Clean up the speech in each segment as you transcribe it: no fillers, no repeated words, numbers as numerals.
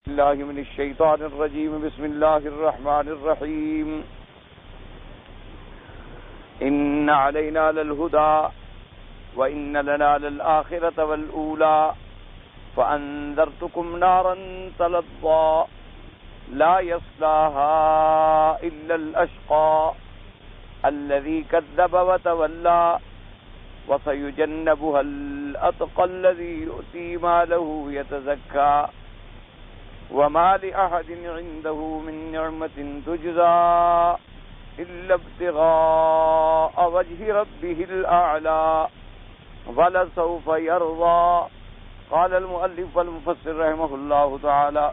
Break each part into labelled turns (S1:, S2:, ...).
S1: الله من الشيطان الرجيم. بسم الله الرحمن الرحيم. إن علينا للهدى وإن لنا للآخرة والأولى فأنذرتكم نارا تلظى لا يصلاها إلا الأشقى الذي كذب وتولى وسيجنبها الأتقى الذي يؤتي ماله يتزكى وما لأحد عنده من نعمة تجزى إلا ابتغاء وجه ربه الأعلى ولسوف يرضى. قال المؤلف والمفسر رحمه الله تعالى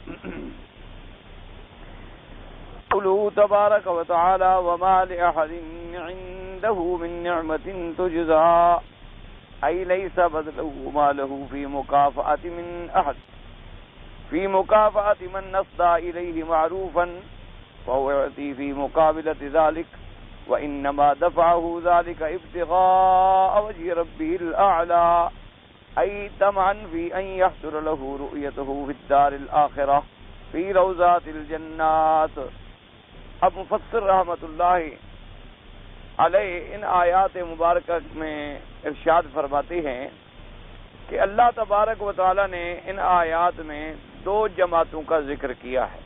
S1: قوله تبارك وتعالى وما لأحد عنده من نعمة تجزى أي ليس بدله ما له في مكافأة من أحد في مكافأة من نصدى إليه معروفا فهو يعطي في مقابلة ذلك وإنما دفعه ذلك ابتغاء وجه ربه الأعلى أي طمعا في أن يحصل له رؤيته في الدار الآخرة في روضات الجنات. اب مفسر رحمت اللہ علیہ ان آیات مبارکہ میں ارشاد فرماتے ہیں کہ اللہ تبارک و تعالی نے ان آیات میں دو جماعتوں کا ذکر کیا ہے.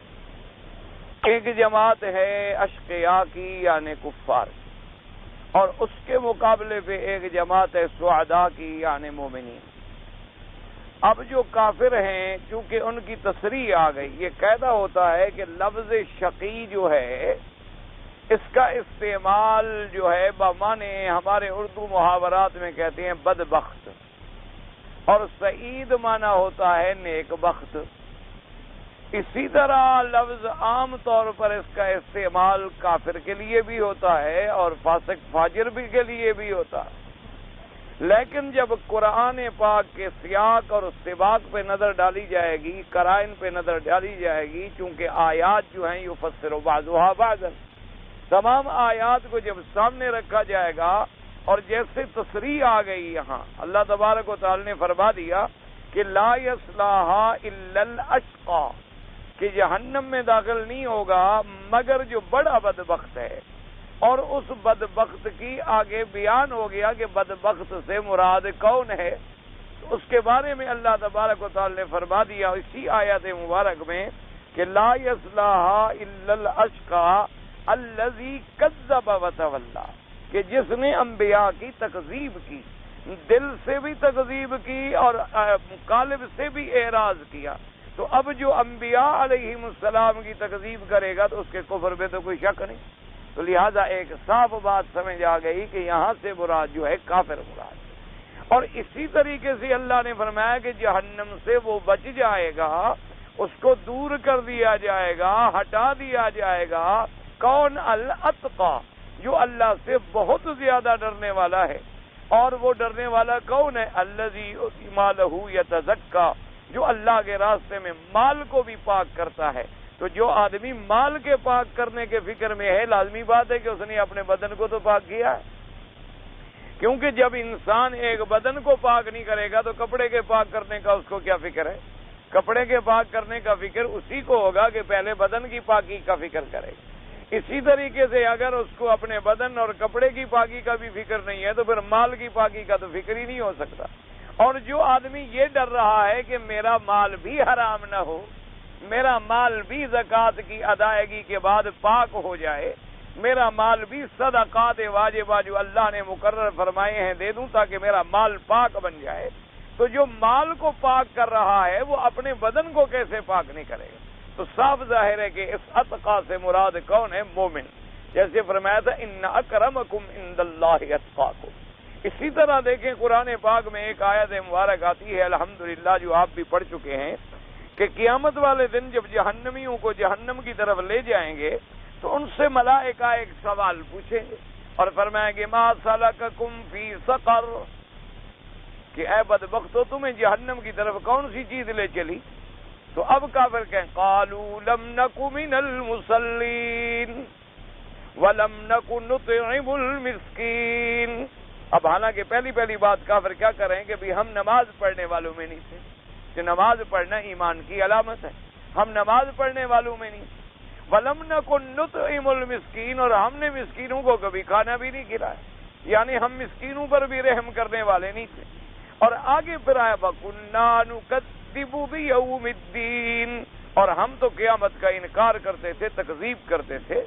S1: ایک جماعت ہے اشقیاء کی یعنی کفار، اور اس کے مقابلے پہ ایک جماعت ہے سعداء کی یعنی مومنین. اب جو کافر ہیں چونکہ ان کی تصریح آ گئی، یہ قاعدہ ہوتا ہے کہ لفظ شقی جو ہے اس کا استعمال جو ہے بمعنی ہمارے اردو محاورات میں کہتے ہیں بدبخت، اور سعید معنی ہوتا ہے نیک بخت. اسی طرح لفظ عام طور پر اس کا استعمال کافر کے لیے بھی ہوتا ہے اور فاسق فاجر بھی کے لیے بھی ہوتا ہے. لیکن جب قرآن پاک کے سیاق اور سباق پہ نظر ڈالی جائے گی، قرائن پہ نظر ڈالی جائے گی، چونکہ آیات جو ہیں یفسر بعضها بعضا، تمام آیات کو جب سامنے رکھا جائے گا اور جیسے تصریح آ گئی یہاں اللہ تبارک و تعالی نے فرما دیا کہ لا یصلاھا الا الاشقى، کہ جہنم میں داخل نہیں ہوگا مگر جو بڑا بدبخت ہے. اور اس بدبخت کی آگے بیان ہو گیا کہ بدبخت سے مراد کون ہے. اس کے بارے میں اللہ تبارک و تعالی نے فرما دیا اسی آیت مبارک میں کہ لا یصلاھا الا الاشقى الذی کذب وتولی، کہ جس نے انبیاء کی تکذیب کی، دل سے بھی تکذیب کی اور قالب سے بھی اعراض کیا. تو اب جو انبیاء علیہم السلام کی تکذیب کرے گا تو اس کے کفر میں تو کوئی شک نہیں. تو لہذا ایک صاف بات سمجھ آ گئی کہ یہاں سے مراد جو ہے کافر مراد. اور اسی طریقے سے اللہ نے فرمایا کہ جہنم سے وہ بچ جائے گا، اس کو دور کر دیا جائے گا، ہٹا دیا جائے گا. کون؟ الاتقى، جو اللہ سے بہت زیادہ ڈرنے والا ہے. اور وہ ڈرنے والا کون ہے؟ الذی یؤتی مالہ یتزکیٰ، جو اللہ کے راستے میں مال کو بھی پاک کرتا ہے. تو جو آدمی مال کے پاک کرنے کے فکر میں ہے، لازمی بات ہے کہ اس نے اپنے بدن کو تو پاک کیا ہے. کیونکہ جب انسان ایک بدن کو پاک نہیں کرے گا تو کپڑے کے پاک کرنے کا اس کو کیا فکر ہے؟ کپڑے کے پاک کرنے کا فکر اسی کو ہوگا کہ پہلے بدن کی پاکی کا فکر کرے. اسی طریقے سے اگر اس کو اپنے بدن اور کپڑے کی پاکی کا بھی فکر نہیں ہے تو پھر مال کی پاکی کا تو فکر ہی نہیں ہو سکتا. اور جو آدمی یہ ڈر رہا ہے کہ میرا مال بھی حرام نہ ہو، میرا مال بھی زکوٰۃ کی ادائیگی کے بعد پاک ہو جائے، میرا مال بھی صدقات واجبہ جو اللہ نے مقرر فرمائے ہیں دے دوں تاکہ میرا مال پاک بن جائے، تو جو مال کو پاک کر رہا ہے وہ اپنے بدن کو کیسے پاک نہیں کرے گا؟ تو صاف ظاہر ہے کہ اس اتقیٰ سے مراد کون ہے؟ مومن. جیسے فرمایا تھا ان اکرمکم عند اللہ اتقاکم. اسی طرح دیکھیں قرآن پاک میں ایک آیت مبارک آتی ہے الحمدللہ جو آپ بھی پڑھ چکے ہیں کہ قیامت والے دن جب جہنمیوں کو جہنم کی طرف لے جائیں گے تو ان سے ملائکہ ایک سوال پوچھیں گے اور فرمائیں گے ما سلککم فی سقر، کہ اے بدبختو تمہیں جہنم کی طرف کون سی چیز لے چلی؟ تو اب کافر کہیں قالوا لم نک من المصلین وَلَمْ نَكُنْ نُطْعِمُ الْمِسْكِينَ. اب حالانکہ پہلی بات کافر کیا کریں کہ بھی ہم نماز پڑھنے والوں میں نہیں تھے، کہ نماز پڑھنا ایمان کی علامت ہے. ہم نماز پڑھنے والوں میں نہیں. وَلَمْ نَكُنْ نُطْعِمُ الْمِسْكِينَ، اور ہم نے مسکینوں کو کبھی کھانا بھی نہیں کھلایا، یعنی ہم مسکینوں پر بھی رحم کرنے والے نہیں تھے. اور آگے پھر آیا وَكُنَّا نُكَذِّبُ بِيَوْمِ الدِّينِ، اور ہم تو قیامت کا انکار کرتے تھے، تکذیب کرتے تھے.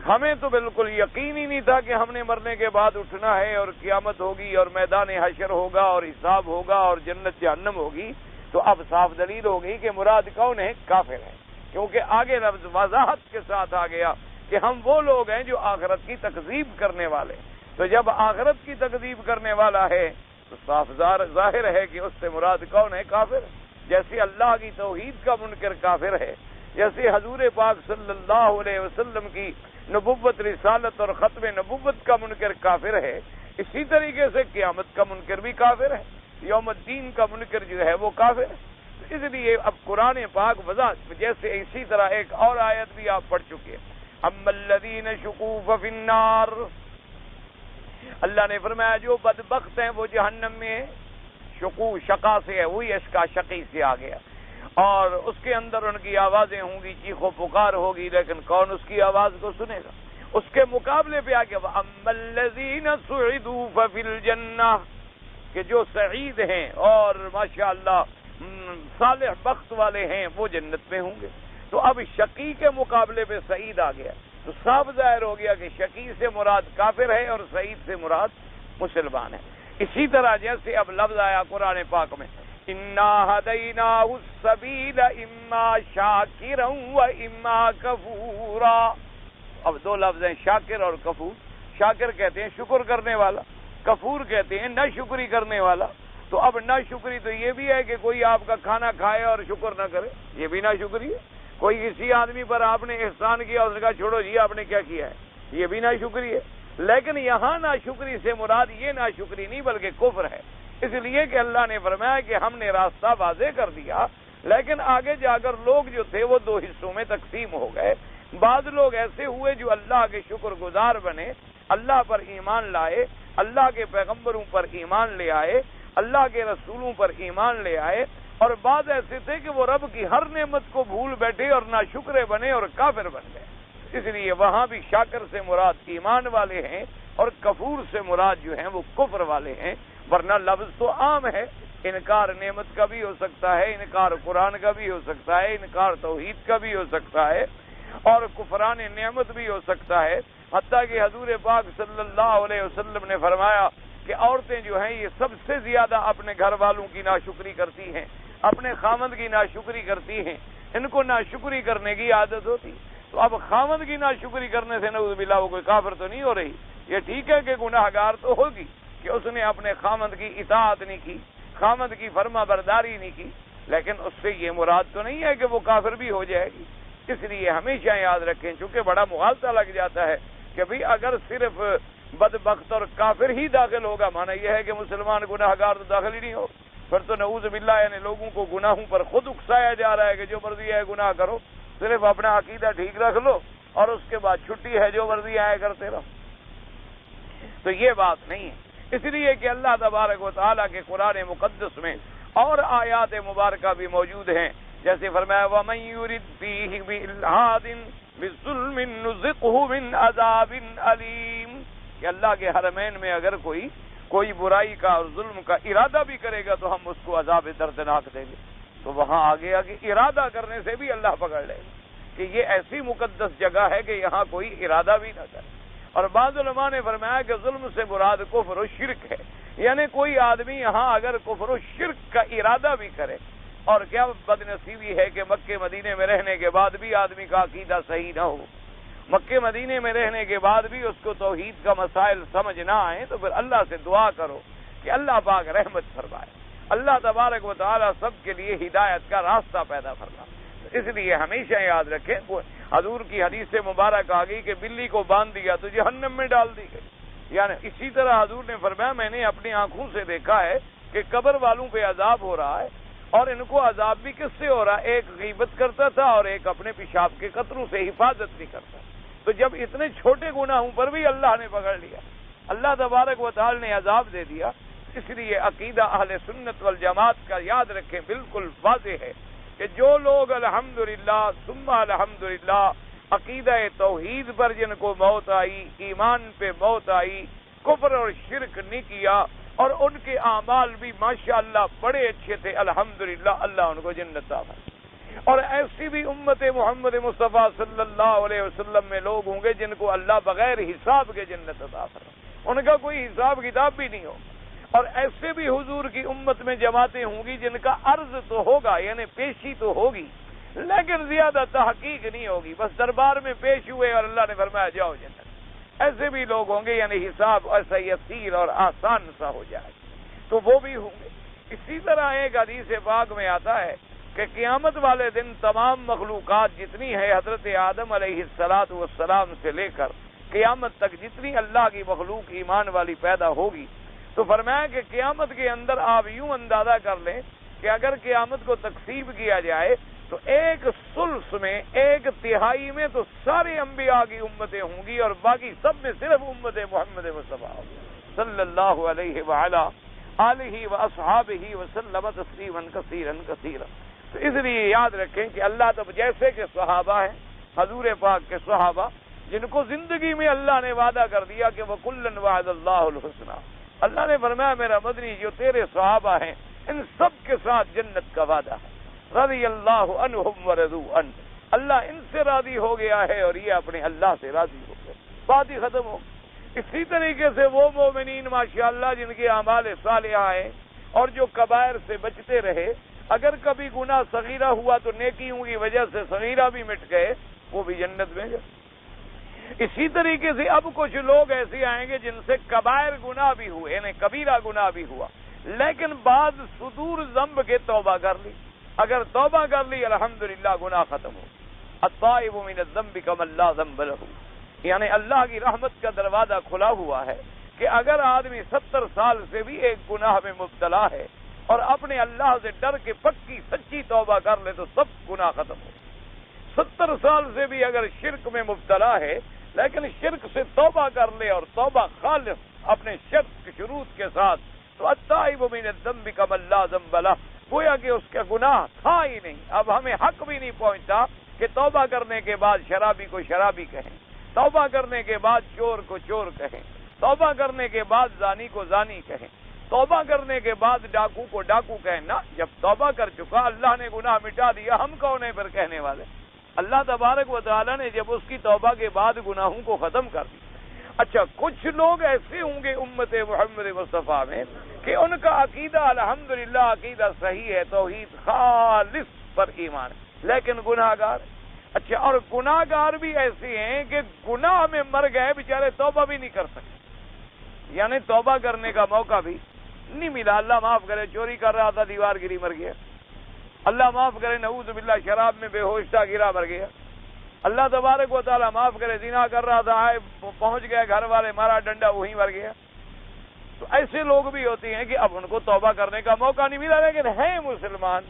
S1: ہمیں تو بالکل یقین ہی نہیں تھا کہ ہم نے مرنے کے بعد اٹھنا ہے اور قیامت ہوگی اور میدان حشر ہوگا اور حساب ہوگا اور جنت جہنم ہوگی. تو اب صاف دلیل ہو گئی کہ مراد کون ہے؟ کافر ہے، کیونکہ آگے لفظ وضاحت کے ساتھ آ گیا کہ ہم وہ لوگ ہیں جو آخرت کی تکذیب کرنے والے. تو جب آخرت کی تکذیب کرنے والا ہے تو صاف ظاہر ہے کہ اس سے مراد کون ہے؟ کافر. جیسے اللہ کی توحید کا منکر کافر ہے، جیسے حضور پاک صلی اللہ علیہ وسلم کی نبوت، رسالت اور ختم نبوت کا منکر کافر ہے، اسی طریقے سے قیامت کا منکر بھی کافر ہے، یوم الدین کا منکر جو ہے وہ کافر ہے. اس لیے اب قرآن پاک وضاحت، جیسے اسی طرح ایک اور آیت بھی آپ پڑھ چکے ہیں، اما الذین شقوا ففی النار، اللہ نے فرمایا جو بدبخت ہیں وہ جہنم میں. شقو شقا سے ہے، وہی اس کا شقی سے آ گیا، اور اس کے اندر ان کی آوازیں ہوں گی، چیخ و پکار ہوگی، لیکن کون اس کی آواز کو سنے گا؟ اس کے مقابلے پہ آ گیا وَأَمَّا الَّذِينَ سُعِدُوا فَفِي الْجَنَّةِ، کہ جو سعید ہیں اور ماشاءاللہ صالح بخت والے ہیں وہ جنت میں ہوں گے. تو اب شقی کے مقابلے پہ سعید آ گیا، تو صاف ظاہر ہو گیا کہ شقی سے مراد کافر ہے اور سعید سے مراد مسلمان ہے. اسی طرح جیسے اب لفظ آیا قرآن پاک میں اِنَّا هَدَيْنَاهُ السَّبِيلَ إِمَّا شَاكِرًا وَإِمَّا كَفُورًا. اب دو لفظ ہیں، شاکر اور کفور. شاکر کہتے ہیں شکر کرنے والا، کفور کہتے ہیں ناشکری کرنے والا. تو اب ناشکری تو یہ بھی ہے کہ کوئی آپ کا کھانا کھائے اور شکر نہ کرے، یہ بھی ناشکری ہے. کوئی کسی آدمی پر آپ نے احسان کیا، اس نے کہا چھوڑو جی آپ نے کیا کیا ہے، یہ بھی ناشکری ہے. لیکن یہاں ناشکری سے مراد یہ ناشکری نہیں بلکہ کفر ہے، اس لیے کہ اللہ نے فرمایا کہ ہم نے راستہ واضح کر دیا، لیکن آگے جا کر لوگ جو تھے وہ دو حصوں میں تقسیم ہو گئے. بعض لوگ ایسے ہوئے جو اللہ کے شکر گزار بنے، اللہ پر ایمان لائے، اللہ کے پیغمبروں پر ایمان لے آئے، اللہ کے رسولوں پر ایمان لے آئے. اور بعض ایسے تھے کہ وہ رب کی ہر نعمت کو بھول بیٹھے اور ناشکرے بنے اور کافر بن گئے. اس لیے وہاں بھی شاکر سے مراد ایمان والے ہیں اور کفور سے مراد جو ہیں وہ کفر والے ہیں. ورنہ لفظ تو عام ہے، انکار نعمت کا بھی ہو سکتا ہے، انکار قرآن کا بھی ہو سکتا ہے، انکار توحید کا بھی ہو سکتا ہے، اور کفران نعمت بھی ہو سکتا ہے. حتیٰ کہ حضور پاک صلی اللہ علیہ وسلم نے فرمایا کہ عورتیں جو ہیں یہ سب سے زیادہ اپنے گھر والوں کی ناشکری کرتی ہیں، اپنے خامند کی ناشکری کرتی ہیں، ان کو ناشکری کرنے کی عادت ہوتی. تو اب خامند کی ناشکری کرنے سے نعوذ باللہ وہ کوئی کافر تو نہیں ہو رہی. یہ ٹھیک ہے کہ گناہ گار تو ہوگی کہ اس نے اپنے خامند کی اطاعت نہیں کی، خامند کی فرما برداری نہیں کی، لیکن اس سے یہ مراد تو نہیں ہے کہ وہ کافر بھی ہو جائے گی. اس لیے ہمیشہ یاد رکھیں، چونکہ بڑا مغالطہ لگ جاتا ہے کہ بھئی اگر صرف بدبخت اور کافر ہی داخل ہوگا، مانا یہ ہے کہ مسلمان گناہ گار تو داخل ہی نہیں ہو، پھر تو نعوذ باللہ یعنی لوگوں کو گناہوں پر خود اکسایا جا رہا ہے کہ جو مرضی ہے گناہ کرو، صرف اپنا عقیدہ ٹھیک رکھ لو اور اس کے بعد چھٹی ہے، جو مرضی آیا کرتے رہو. تو یہ بات نہیں ہے. اس لیے کہ اللہ تبارک و تعالیٰ کے قرآن مقدس میں اور آیات مبارکہ بھی موجود ہیں، جیسے فرمایا وَمَن يُرِدْ فِيهِ بِإِلْحَادٍ بِظُلْمٍ نُذِقْهُ مِنْ عَذَابٍ أَلِيمٍ، کہ اللہ کے حرمین میں اگر کوئی برائی کا اور ظلم کا ارادہ بھی کرے گا تو ہم اس کو عذاب دردناک دیں گے. تو وہاں آگے ارادہ کرنے سے بھی اللہ پکڑ لے گا کہ یہ ایسی مقدس جگہ ہے کہ یہاں کوئی ارادہ بھی نہ کرے. اور بعض علماء نے فرمایا کہ ظلم سے مراد کفر و شرک ہے، یعنی کوئی آدمی یہاں اگر کفر و شرک کا ارادہ بھی کرے، اور کیا بد نصیبی ہے کہ مکے مدینے میں رہنے کے بعد بھی آدمی کا عقیدہ صحیح نہ ہو، مکے مدینے میں رہنے کے بعد بھی اس کو توحید کا مسائل سمجھ نہ آئے، تو پھر اللہ سے دعا کرو کہ اللہ پاک رحمت فرمائے، اللہ تبارک و تعالی سب کے لیے ہدایت کا راستہ پیدا فرمائے. اس لیے ہمیشہ یاد رکھیں، حضور کی حدیث سے مبارک آ گئی کہ بلی کو باندھ دیا تو جہنم میں ڈال دی گئی. یعنی اسی طرح حضور نے فرمایا میں نے اپنی آنکھوں سے دیکھا ہے کہ قبر والوں پہ عذاب ہو رہا ہے، اور ان کو عذاب بھی کس سے ہو رہا ہے؟ ایک غیبت کرتا تھا اور ایک اپنے پیشاب کے قطروں سے حفاظت نہیں کرتا. تو جب اتنے چھوٹے گناہوں پر بھی اللہ نے پکڑ لیا، اللہ تبارک و تعالی نے عذاب دے دیا. اس لیے عقیدہ اہل سنت والجماعت کا یاد رکھیں بالکل واضح ہے کہ جو لوگ الحمدللہ ثم الحمدللہ عقیدہ توحید پر جن کو موت آئی، ایمان پہ موت آئی، کفر اور شرک نہیں کیا، اور ان کے اعمال بھی ماشاءاللہ بڑے اچھے تھے، الحمدللہ اللہ ان کو جنت عطا فرمائے۔ اور ایسی بھی امت محمد مصطفیٰ صلی اللہ علیہ وسلم میں لوگ ہوں گے جن کو اللہ بغیر حساب کے جنت عطا فرمائے، ان کا کوئی حساب کتاب بھی نہیں ہو۔ اور ایسے بھی حضور کی امت میں جماعتیں ہوں گی جن کا عرض تو ہوگا، یعنی پیشی تو ہوگی، لیکن زیادہ تحقیق نہیں ہوگی، بس دربار میں پیش ہوئے اور اللہ نے فرمایا جاؤ جنت۔ ایسے بھی لوگ ہوں گے یعنی حساب ایسا یسیر اور آسان سا ہو جائے، تو وہ بھی ہوں گے۔ اسی طرح ایک حدیث پاک میں آتا ہے کہ قیامت والے دن تمام مخلوقات جتنی ہے حضرت آدم علیہ السلام سے لے کر قیامت تک جتنی اللہ کی مخلوق ایمان والی پیدا ہوگی، تو فرمایا کہ قیامت کے اندر آپ یوں اندازہ کر لیں کہ اگر قیامت کو تقسیم کیا جائے تو ایک ثلث میں، ایک تہائی میں تو سارے انبیاء کی امتیں ہوں گی، اور باقی سب میں صرف امت محمد مصطفیٰ صلی اللہ علیہ وعلا آلہ واصحابہ وسلم تسلیما کثیرا کثیرا۔ تو اس لیے یاد رکھیں کہ اللہ تب جیسے کہ صحابہ ہیں، حضور پاک کے صحابہ جن کو زندگی میں اللہ نے وعدہ کر دیا کہ وَكُلًّا وَعَدَ اللَّهُ الْحُسْنَى، اللہ نے فرمایا میرا مدنی جو تیرے صحابہ ہیں ان سب کے ساتھ جنت کا وعدہ ہے، رضی اللہ عنہم ورضوا عنہ، اللہ ان سے راضی ہو گیا ہے اور یہ اپنے اللہ سے راضی ہو گئے، بات ہی ختم ہو۔ اسی طریقے سے وہ مومنین ماشاءاللہ جن کے اعمال صالحہ ہیں اور جو کبائر سے بچتے رہے، اگر کبھی گناہ صغیرہ ہوا تو نیکیوں کی وجہ سے صغیرہ بھی مٹ گئے، وہ بھی جنت میں گئے۔ اسی طریقے سے اب کچھ لوگ ایسے آئیں گے جن سے کبائر گناہ بھی ہوئے، یعنی کبیرہ گناہ بھی ہوا، لیکن بعض صدور ذنب کے توبہ کر لی، اگر توبہ کر لی الحمدللہ گناہ ختم ہو۔ الطائب من الذنب کمن لا ذنب لہ، یعنی اللہ کی رحمت کا دروازہ کھلا ہوا ہے کہ اگر آدمی 70 سال سے بھی ایک گناہ میں مبتلا ہے اور اپنے اللہ سے ڈر کے پکی سچی توبہ کر لے تو سب گناہ ختم ہو۔ 70 سال سے بھی اگر شرک میں مبتلا ہے لیکن شرک سے توبہ کر لے اور توبہ خالص اپنے شرک کے شروط کے ساتھ، تو التائب من الذنب کمن لا ذنب لہ، گویا کہ اس کا گناہ تھا ہی نہیں۔ اب ہمیں حق بھی نہیں پہنچتا کہ توبہ کرنے کے بعد شرابی کو شرابی کہیں، توبہ کرنے کے بعد چور کو چور کہیں، توبہ کرنے کے بعد زانی کو زانی کہیں، توبہ کرنے کے بعد ڈاکو کو ڈاکو کہیں۔ نہ، جب توبہ کر چکا اللہ نے گناہ مٹا دیا، ہم کون ہیں پھر کہنے والے؟ اللہ تبارک و تعالیٰ نے جب اس کی توبہ کے بعد گناہوں کو ختم کر دیا۔ اچھا، کچھ لوگ ایسے ہوں گے امت محمد مصطفیٰ میں کہ ان کا عقیدہ الحمدللہ عقیدہ صحیح ہے، توحید خالص پر ایمان ہے، لیکن گناہ گار۔ اچھا، اور گناہ گار بھی ایسے ہیں کہ گناہ میں مر گئے بیچارے، توبہ بھی نہیں کر سکتے، یعنی توبہ کرنے کا موقع بھی نہیں ملا۔ اللہ معاف کرے، چوری کر رہا تھا دیوار گری مر گیا، اللہ معاف کرے نعوذ باللہ شراب میں بے ہوش تھا گرا مر گیا، اللہ تبارک و تعالیٰ معاف کرے زنا کر رہا تھا، آئے پہنچ گئے گھر والے مارا ڈنڈا وہیں مر گیا۔ تو ایسے لوگ بھی ہوتے ہیں کہ اب ان کو توبہ کرنے کا موقع نہیں ملا لیکن ہیں مسلمان،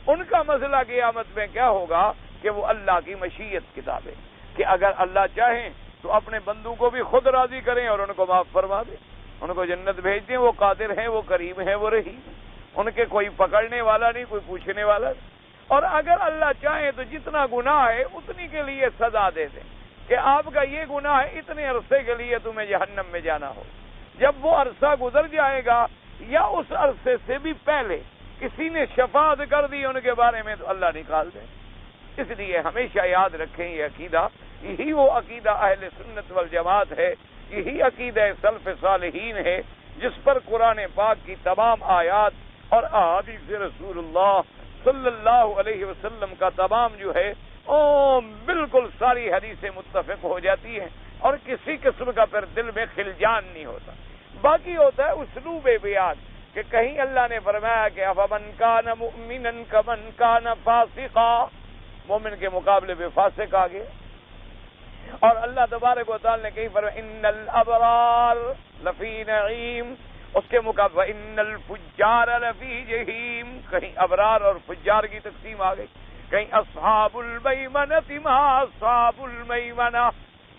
S1: ان کا مسئلہ قیامت میں کیا ہوگا کہ وہ اللہ کی مشیت کتاب ہے کہ اگر اللہ چاہیں تو اپنے بندوں کو بھی خود راضی کریں اور ان کو معاف فرما دیں، ان کو جنت بھیج دیں، وہ قادر ہیں، وہ کریم ہیں، وہ رحیم، ان کے کوئی پکڑنے والا نہیں، کوئی پوچھنے والا نہیں۔ اور اگر اللہ چاہیں تو جتنا گناہ ہے اتنی کے لیے سزا دے دیں کہ آپ کا یہ گناہ ہے، اتنے عرصے کے لیے تمہیں جہنم میں جانا ہو۔ جب وہ عرصہ گزر جائے گا یا اس عرصے سے بھی پہلے کسی نے شفاعت کر دی ان کے بارے میں تو اللہ نکال دے۔ اس لیے ہمیشہ یاد رکھیں یہ عقیدہ، یہی وہ عقیدہ اہل سنت والجماعت ہے، یہی عقیدہ سلف صالحین ہے جس پر قرآن پاک کی تمام آیات اور احادیث رسول اللہ صلی اللہ علیہ وسلم کا تمام جو ہے بالکل ساری حدیثیں متفق ہو جاتی ہیں، اور کسی قسم کا پھر دل میں خلجان نہیں ہوتا۔ باقی ہوتا ہے اسلوب بیان کہ کہیں اللہ نے فرمایا کہ افمن کان مؤمنا کمن کان فاسقا، مومن کے مقابلے میں فاسق آ گئے، اور اللہ تبارک و تعالی نے کہیں فرمایا ان الابرار لفی نعیم، اس کے مقابلے ان الفجار لفی جہیم، کہیں ابرار اور فجار کی تقسیم آ گئی، کہیں اصحاب المیمنۃ ما اصحاب المیمنہ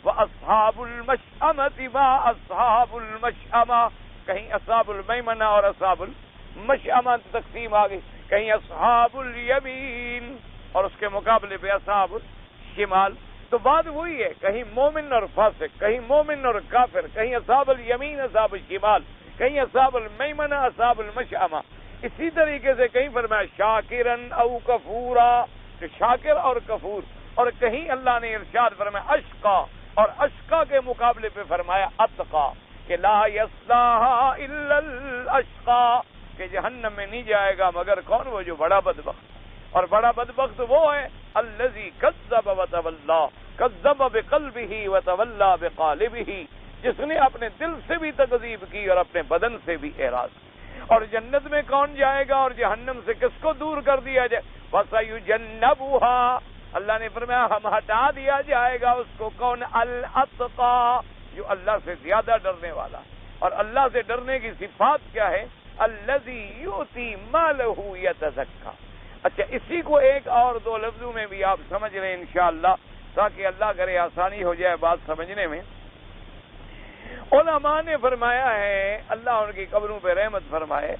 S1: واصحاب المشأمۃ ما اصحاب المشأمہ، کہیں اصحاب المیمنہ اور اصحاب المشأمہ تقسیم آ گئی۔ کہیں اصحاب الیمین اور اس کے مقابلے پہ اصحاب الشمال. تو بات وہی ہے، کہیں مومن اور فاسق، کہیں مومن اور کافر، کہیں اصحاب الیمین اصحاب الشمال، کہیں اصحاب المیمنہ اصحاب المشأمہ. اسی طریقے سے کہیں فرمایا شاکرن او کفورا، شاکر اور کفور. اور کہیں اللہ نے ارشاد فرمایا اشقا، اور اشقا کے مقابلے پہ فرمایا اتقا، کہ لا یصلاھا الا الاشقا، کہ جہنم میں نہیں جائے گا مگر کون؟ وہ جو بڑا بدبخت. اور بڑا بدبخت وہ ہے الذی کذب وتولی، کذب بقلبہ وتولی بقالبہ، جس نے اپنے دل سے بھی تکذیب کی اور اپنے بدن سے بھی اعراض. اور جنت میں کون جائے گا اور جہنم سے کس کو دور کر دیا جائے؟ وَسَيُجَنَّبُهَا، اللہ نے فرمایا ہم ہٹا دیا جائے گا اس کو. کون؟ الاتقی، جو اللہ سے زیادہ ڈرنے والا. اور اللہ سے ڈرنے کی صفات کیا ہے؟ الذی یؤتی مالہ یتزکی. اچھا، اسی کو ایک اور دو لفظوں میں بھی آپ سمجھ لیں انشاءاللہ، تاکہ اللہ کرے آسانی ہو جائے بات سمجھنے میں. علماء نے فرمایا ہے، اللہ ان کی قبروں پہ رحمت فرمائے،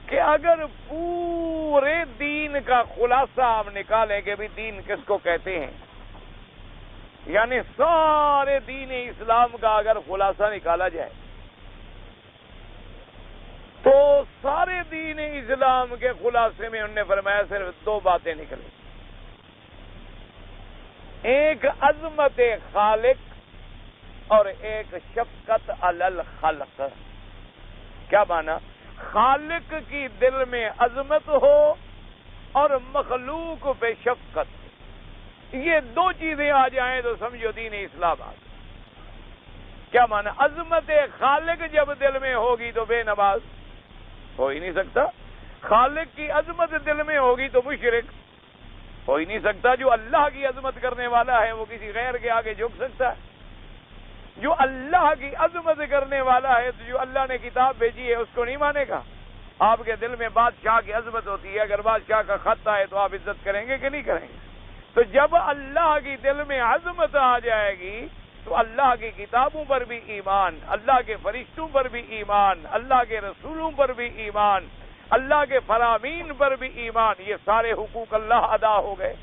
S1: کہ اگر پورے دین کا خلاصہ آپ نکالیں کہ بھی دین کس کو کہتے ہیں، یعنی سارے دین اسلام کا اگر خلاصہ نکالا جائے تو سارے دین اسلام کے خلاصے میں انہوں نے فرمایا صرف دو باتیں نکلیں. ایک عظمت خالق اور ایک شفقت علی الخلق. کیا معنی؟ خالق کی دل میں عظمت ہو اور مخلوق پہ شفقت، یہ دو چیزیں آ جائیں تو سمجھو دین اسلام آ گیا. کیا معنی؟ عظمت خالق جب دل میں ہوگی تو بے نماز ہو ہی نہیں سکتا. خالق کی عظمت دل میں ہوگی تو مشرک ہو ہی نہیں سکتا. جو اللہ کی عظمت کرنے والا ہے وہ کسی غیر کے آگے جھک سکتا ہے؟ جو اللہ کی عظمت کرنے والا ہے تو جو اللہ نے کتاب بھیجی ہے اس کو نہیں مانے گا؟ آپ کے دل میں بادشاہ کی عظمت ہوتی ہے، اگر بادشاہ کا خط آئے تو آپ عزت کریں گے کہ نہیں کریں گے؟ تو جب اللہ کی دل میں عظمت آ جائے گی تو اللہ کی کتابوں پر بھی ایمان، اللہ کے فرشتوں پر بھی ایمان، اللہ کے رسولوں پر بھی ایمان، اللہ کے فرامین پر بھی ایمان، یہ سارے حقوق اللہ ادا ہو گئے.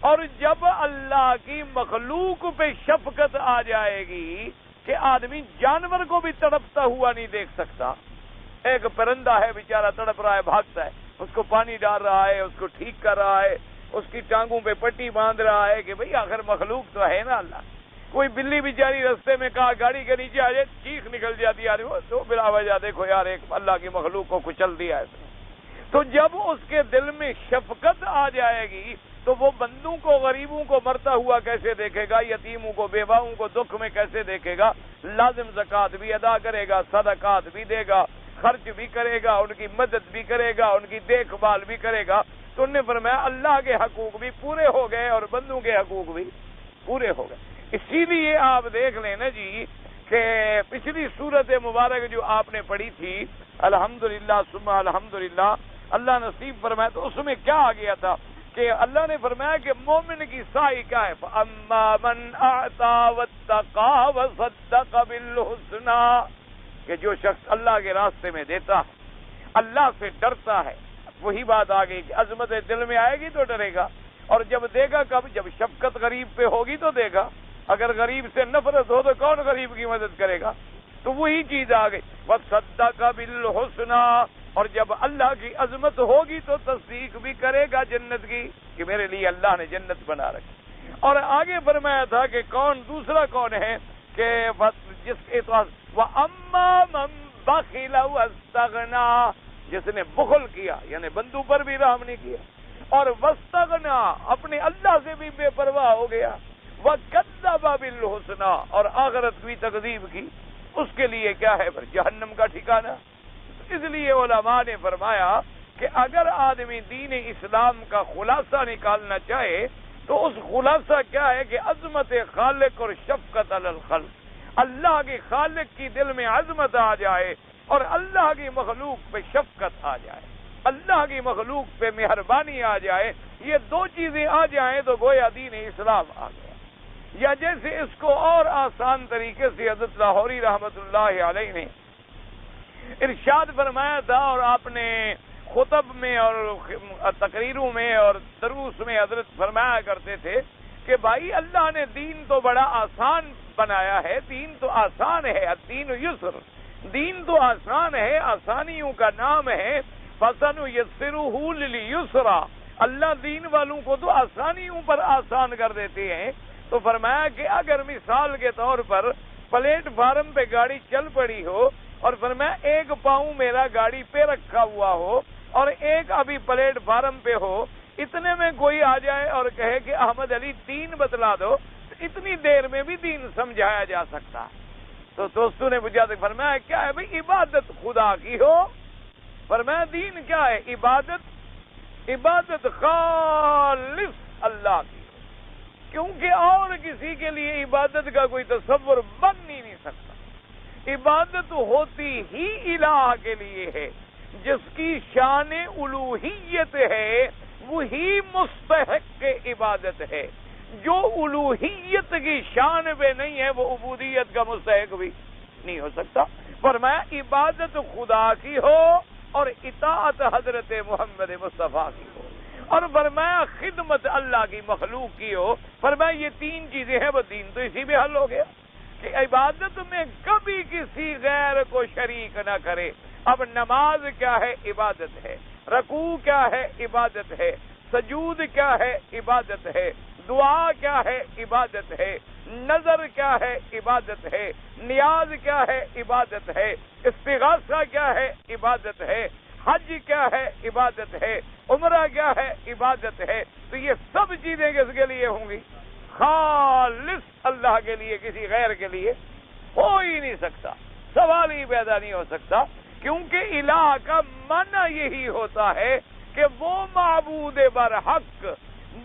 S1: اور جب اللہ کی مخلوق پہ شفقت آ جائے گی کہ آدمی جانور کو بھی تڑپتا ہوا نہیں دیکھ سکتا. ایک پرندہ ہے بیچارہ تڑپ رہا ہے، بھاگتا ہے، اس کو پانی ڈال رہا ہے، اس کو ٹھیک کر رہا ہے، اس کی ٹانگوں پہ پٹی باندھ رہا ہے کہ بھئی آخر مخلوق تو ہے نا اللہ. کوئی بلی بیچاری رستے میں کہا گاڑی کے نیچے آ جائے، چیخ نکل جاتی ہے، وہ تو بلا وجہ دیکھو یار ایک اللہ کی مخلوق کو کچل دیا ہے اس نے. تو جب اس کے دل میں شفقت آ جائے گی تو وہ بندوں کو، غریبوں کو مرتا ہوا کیسے دیکھے گا، یتیموں کو، بیواؤں کو دکھ میں کیسے دیکھے گا، لازم زکوٰۃ بھی ادا کرے گا، صدقات بھی دے گا، خرچ بھی کرے گا، ان کی مدد بھی کرے گا، ان کی دیکھ بھال بھی کرے گا. تو انہوں نے فرمایا اللہ کے حقوق بھی پورے ہو گئے اور بندوں کے حقوق بھی پورے ہو گئے. اسی لیے آپ دیکھ لیں نا جی کہ پچھلی سورت مبارک جو آپ نے پڑھی تھی الحمدللہ ثم الحمدللہ، اللہ نصیب فرمایا، تو اس میں کیا آ گیا تھا کہ اللہ نے فرمایا کہ مومن کی سائی کیا ہے؟ فَأَمَّا مَنْ أَعْطَى وَاتَّقَى وَصَدَّقَ بِالْحُسْنَى، کہ جو شخص اللہ کے راستے میں دیتا ہے، اللہ سے ڈرتا ہے. وہی بات آ گئی کہ عظمت دل میں آئے گی تو ڈرے گا. اور جب دے گا کب؟ جب شفقت غریب پہ ہوگی تو دے گا. اگر غریب سے نفرت ہو تو کون غریب کی مدد کرے گا؟ تو وہی چیز آ گئی. وَصَدَّقَ بِالْحُسْنَى، اور جب اللہ کی عظمت ہوگی تو تصدیق بھی کرے گا جنت کی کہ میرے لیے اللہ نے جنت بنا رکھی. اور آگے فرمایا تھا کہ کون دوسرا کون ہے کہ جس کے وَأَمَّا مَن بَخِلَ وَاسْتَغْنَىٰ، جس نے بخل کیا یعنی بندوں پر بھی رحم نہیں کیا، اور وَاسْتَغْنَىٰ اپنے اللہ سے بھی بے پرواہ ہو گیا، وَكَذَّبَ بِالْحُسْنَىٰ اور آخرت کی تکذیب کی، اس کے لیے کیا ہے؟ پھر جہنم کا ٹھکانہ. اس لیے علماء نے فرمایا کہ اگر آدمی دین اسلام کا خلاصہ نکالنا چاہے تو اس خلاصہ کیا ہے کہ عظمت خالق اور شفقت علی الخلق. اللہ کے خالق کی دل میں عظمت آ جائے اور اللہ کی مخلوق پہ شفقت آ جائے، اللہ کی مخلوق پہ مہربانی آ جائے. یہ دو چیزیں آ جائیں تو گویا دین اسلام آ گیا. یا جیسے اس کو اور آسان طریقے سے حضرت لاہوری رحمت اللہ علیہ نے ارشاد فرمایا تھا اور آپ نے خطب میں اور تقریروں میں اور دروس میں حضرت فرمایا کرتے تھے کہ بھائی اللہ نے دین تو بڑا آسان بنایا ہے، دین تو آسان ہے، الدین یسر، دین تو آسان ہے، آسانیوں کا نام ہے، فَسَنُيَسِّرُهُ لِلْيُسْرَىٰ، اللہ دین والوں کو تو آسانیوں پر آسان کر دیتے ہیں۔ تو فرمایا کہ اگر مثال کے طور پر پلیٹ فارم پہ گاڑی چل پڑی ہو اور فرمایا ایک پاؤں میرا گاڑی پہ رکھا ہوا ہو اور ایک ابھی پلیٹ فارم پہ ہو، اتنے میں کوئی آ جائے اور کہے کہ احمد علی دین بتلا دو، تو اتنی دیر میں بھی دین سمجھایا جا سکتا ہے۔ تو دوستوں نے مجھے فرمایا کیا ہے بھئی؟ عبادت خدا کی ہو۔ فرمایا دین کیا ہے؟ عبادت خالص اللہ کی، کیونکہ اور کسی کے لیے عبادت کا کوئی تصور بن ہی نہیں سکتا۔ عبادت ہوتی ہی الہ کے لیے ہے، جس کی شان الوہیت ہے وہی مستحق عبادت ہے، جو الوہیت کی شان پہ نہیں ہے وہ عبودیت کا مستحق بھی نہیں ہو سکتا۔ فرمایا عبادت خدا کی ہو اور اطاعت حضرت محمد مصطفیٰ کی ہو، اور فرمایا خدمت اللہ کی مخلوق کی ہو۔ فرمایا یہ تین چیزیں ہیں، وہ دین تو اسی میں حل ہو گیا کہ عبادت میں کبھی کسی غیر کو شریک نہ کرے۔ اب نماز کیا ہے؟ عبادت ہے۔ رکوع کیا ہے؟ عبادت ہے۔ سجود کیا ہے؟ عبادت ہے۔ دعا کیا ہے؟ عبادت ہے۔ نظر کیا ہے؟ عبادت ہے۔ نیاز کیا ہے؟ عبادت ہے۔ استغاثہ کیا ہے؟ عبادت ہے۔ حج کیا ہے؟ عبادت ہے۔ عمرہ کیا ہے؟ عبادت ہے۔ تو یہ سب چیزیں کس کے لیے ہوں گی؟ خالص اللہ کے لیے، کسی غیر کے لیے ہو ہی نہیں سکتا، سوال ہی پیدا نہیں ہو سکتا، کیونکہ الہ کا معنی یہی ہوتا ہے کہ وہ معبود برحق،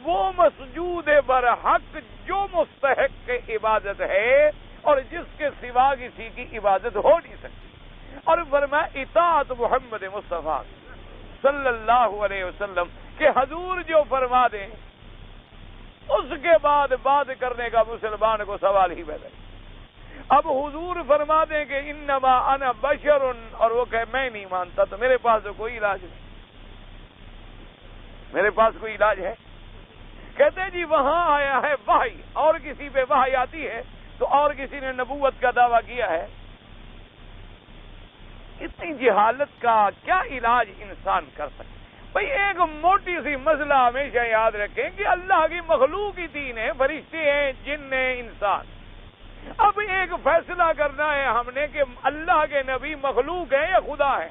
S1: وہ مسجود برحق جو مستحق عبادت ہے اور جس کے سوا کسی کی عبادت ہو نہیں سکتی۔ اور فرمایا اطاعت محمد مصطفیٰ صلی اللہ علیہ وسلم کہ حضور جو فرما دیں اس کے بعد بات کرنے کا مسلمان کو سوال ہی پیدا نہیں۔ اب حضور فرما دیں کہ انما انا بشر، اور وہ کہے میں نہیں مانتا تو میرے پاس تو کوئی علاج نہیں، میرے پاس کوئی علاج ہے؟ کہتے ہیں جی وہاں آیا ہے وحی، اور کسی پہ وحی آتی ہے تو اور کسی نے نبوت کا دعویٰ کیا ہے۔ اتنی جہالت کا کیا علاج انسان کر سکتا؟ بھئی ایک موٹی سی مسئلہ ہمیشہ یاد رکھیں کہ اللہ کی مخلوق ہی تین ہے، فرشتے ہیں، جن ہیں، انسان۔ اب ایک فیصلہ کرنا ہے ہم نے کہ اللہ کے نبی مخلوق ہیں یا خدا ہے۔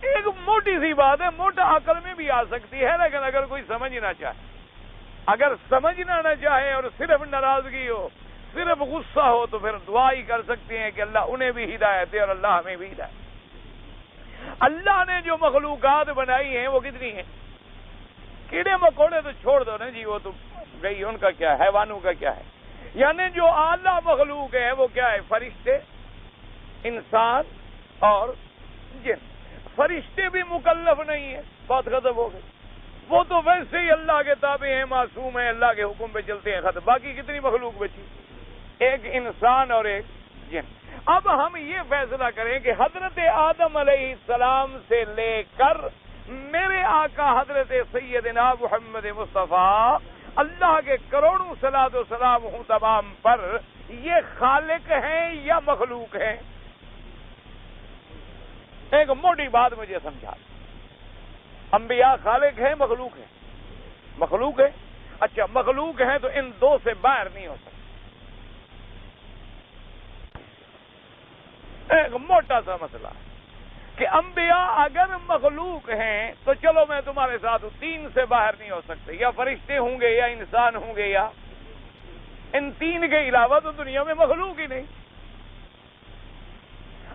S1: ایک موٹی سی بات ہے، موٹا عقل میں بھی آ سکتی ہے، لیکن اگر کوئی سمجھنا چاہے، اگر سمجھنا نہ چاہے اور صرف ناراضگی ہو، صرف غصہ ہو، تو پھر دعا ہی کر سکتے ہیں کہ اللہ انہیں بھی ہدایت دے اور اللہ ہمیں بھی ہدایت۔ اللہ نے جو مخلوقات بنائی ہیں وہ کتنی ہیں؟ کیڑے مکوڑے تو چھوڑ دو نا جی، وہ تو گئی، ان کا کیا ہے، حیوانوں کا کیا ہے؟ یعنی جو اعلیٰ مخلوق ہے وہ کیا ہے؟ فرشتے، انسان اور جن۔ فرشتے بھی مکلف نہیں ہیں، بات ختم ہو گئی، وہ تو ویسے ہی اللہ کے تابع ہیں، معصوم ہیں، اللہ کے حکم پہ چلتے ہیں، ختم۔ باقی کتنی مخلوق بچی؟ ایک انسان اور ایک جن۔ اب ہم یہ فیصلہ کریں کہ حضرت آدم علیہ السلام سے لے کر میرے آقا حضرت سیدنا محمد مصطفیٰ اللہ کے کروڑوں صلاۃ و سلام ہوں تمام پر، یہ خالق ہیں یا مخلوق ہیں؟ ایک موٹی بات مجھے سمجھا، انبیاء خالق ہیں، مخلوق ہیں؟ مخلوق ہے۔ اچھا مخلوق ہیں تو ان دو سے باہر نہیں ہو سکتا۔ ایک موٹا سا مسئلہ کہ انبیاء اگر مخلوق ہیں تو چلو میں تمہارے ساتھ ہوں، تین سے باہر نہیں ہو سکتے، یا فرشتے ہوں گے یا انسان ہوں گے یا ان تین کے علاوہ تو دنیا میں مخلوق ہی نہیں۔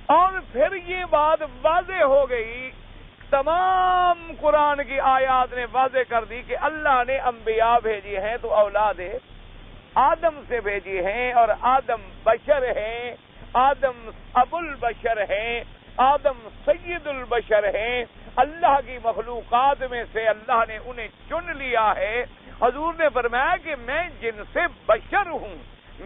S1: اور پھر یہ بات واضح ہو گئی، تمام قرآن کی آیات نے واضح کر دی کہ اللہ نے انبیاء بھیجی ہیں تو اولاد آدم سے بھیجی ہیں، اور آدم بشر ہیں، آدم ابو البشر ہیں، آدم سید البشر ہیں، اللہ کی مخلوقات میں سے اللہ نے انہیں چن لیا ہے۔ حضور نے فرمایا کہ میں جن سے بشر ہوں،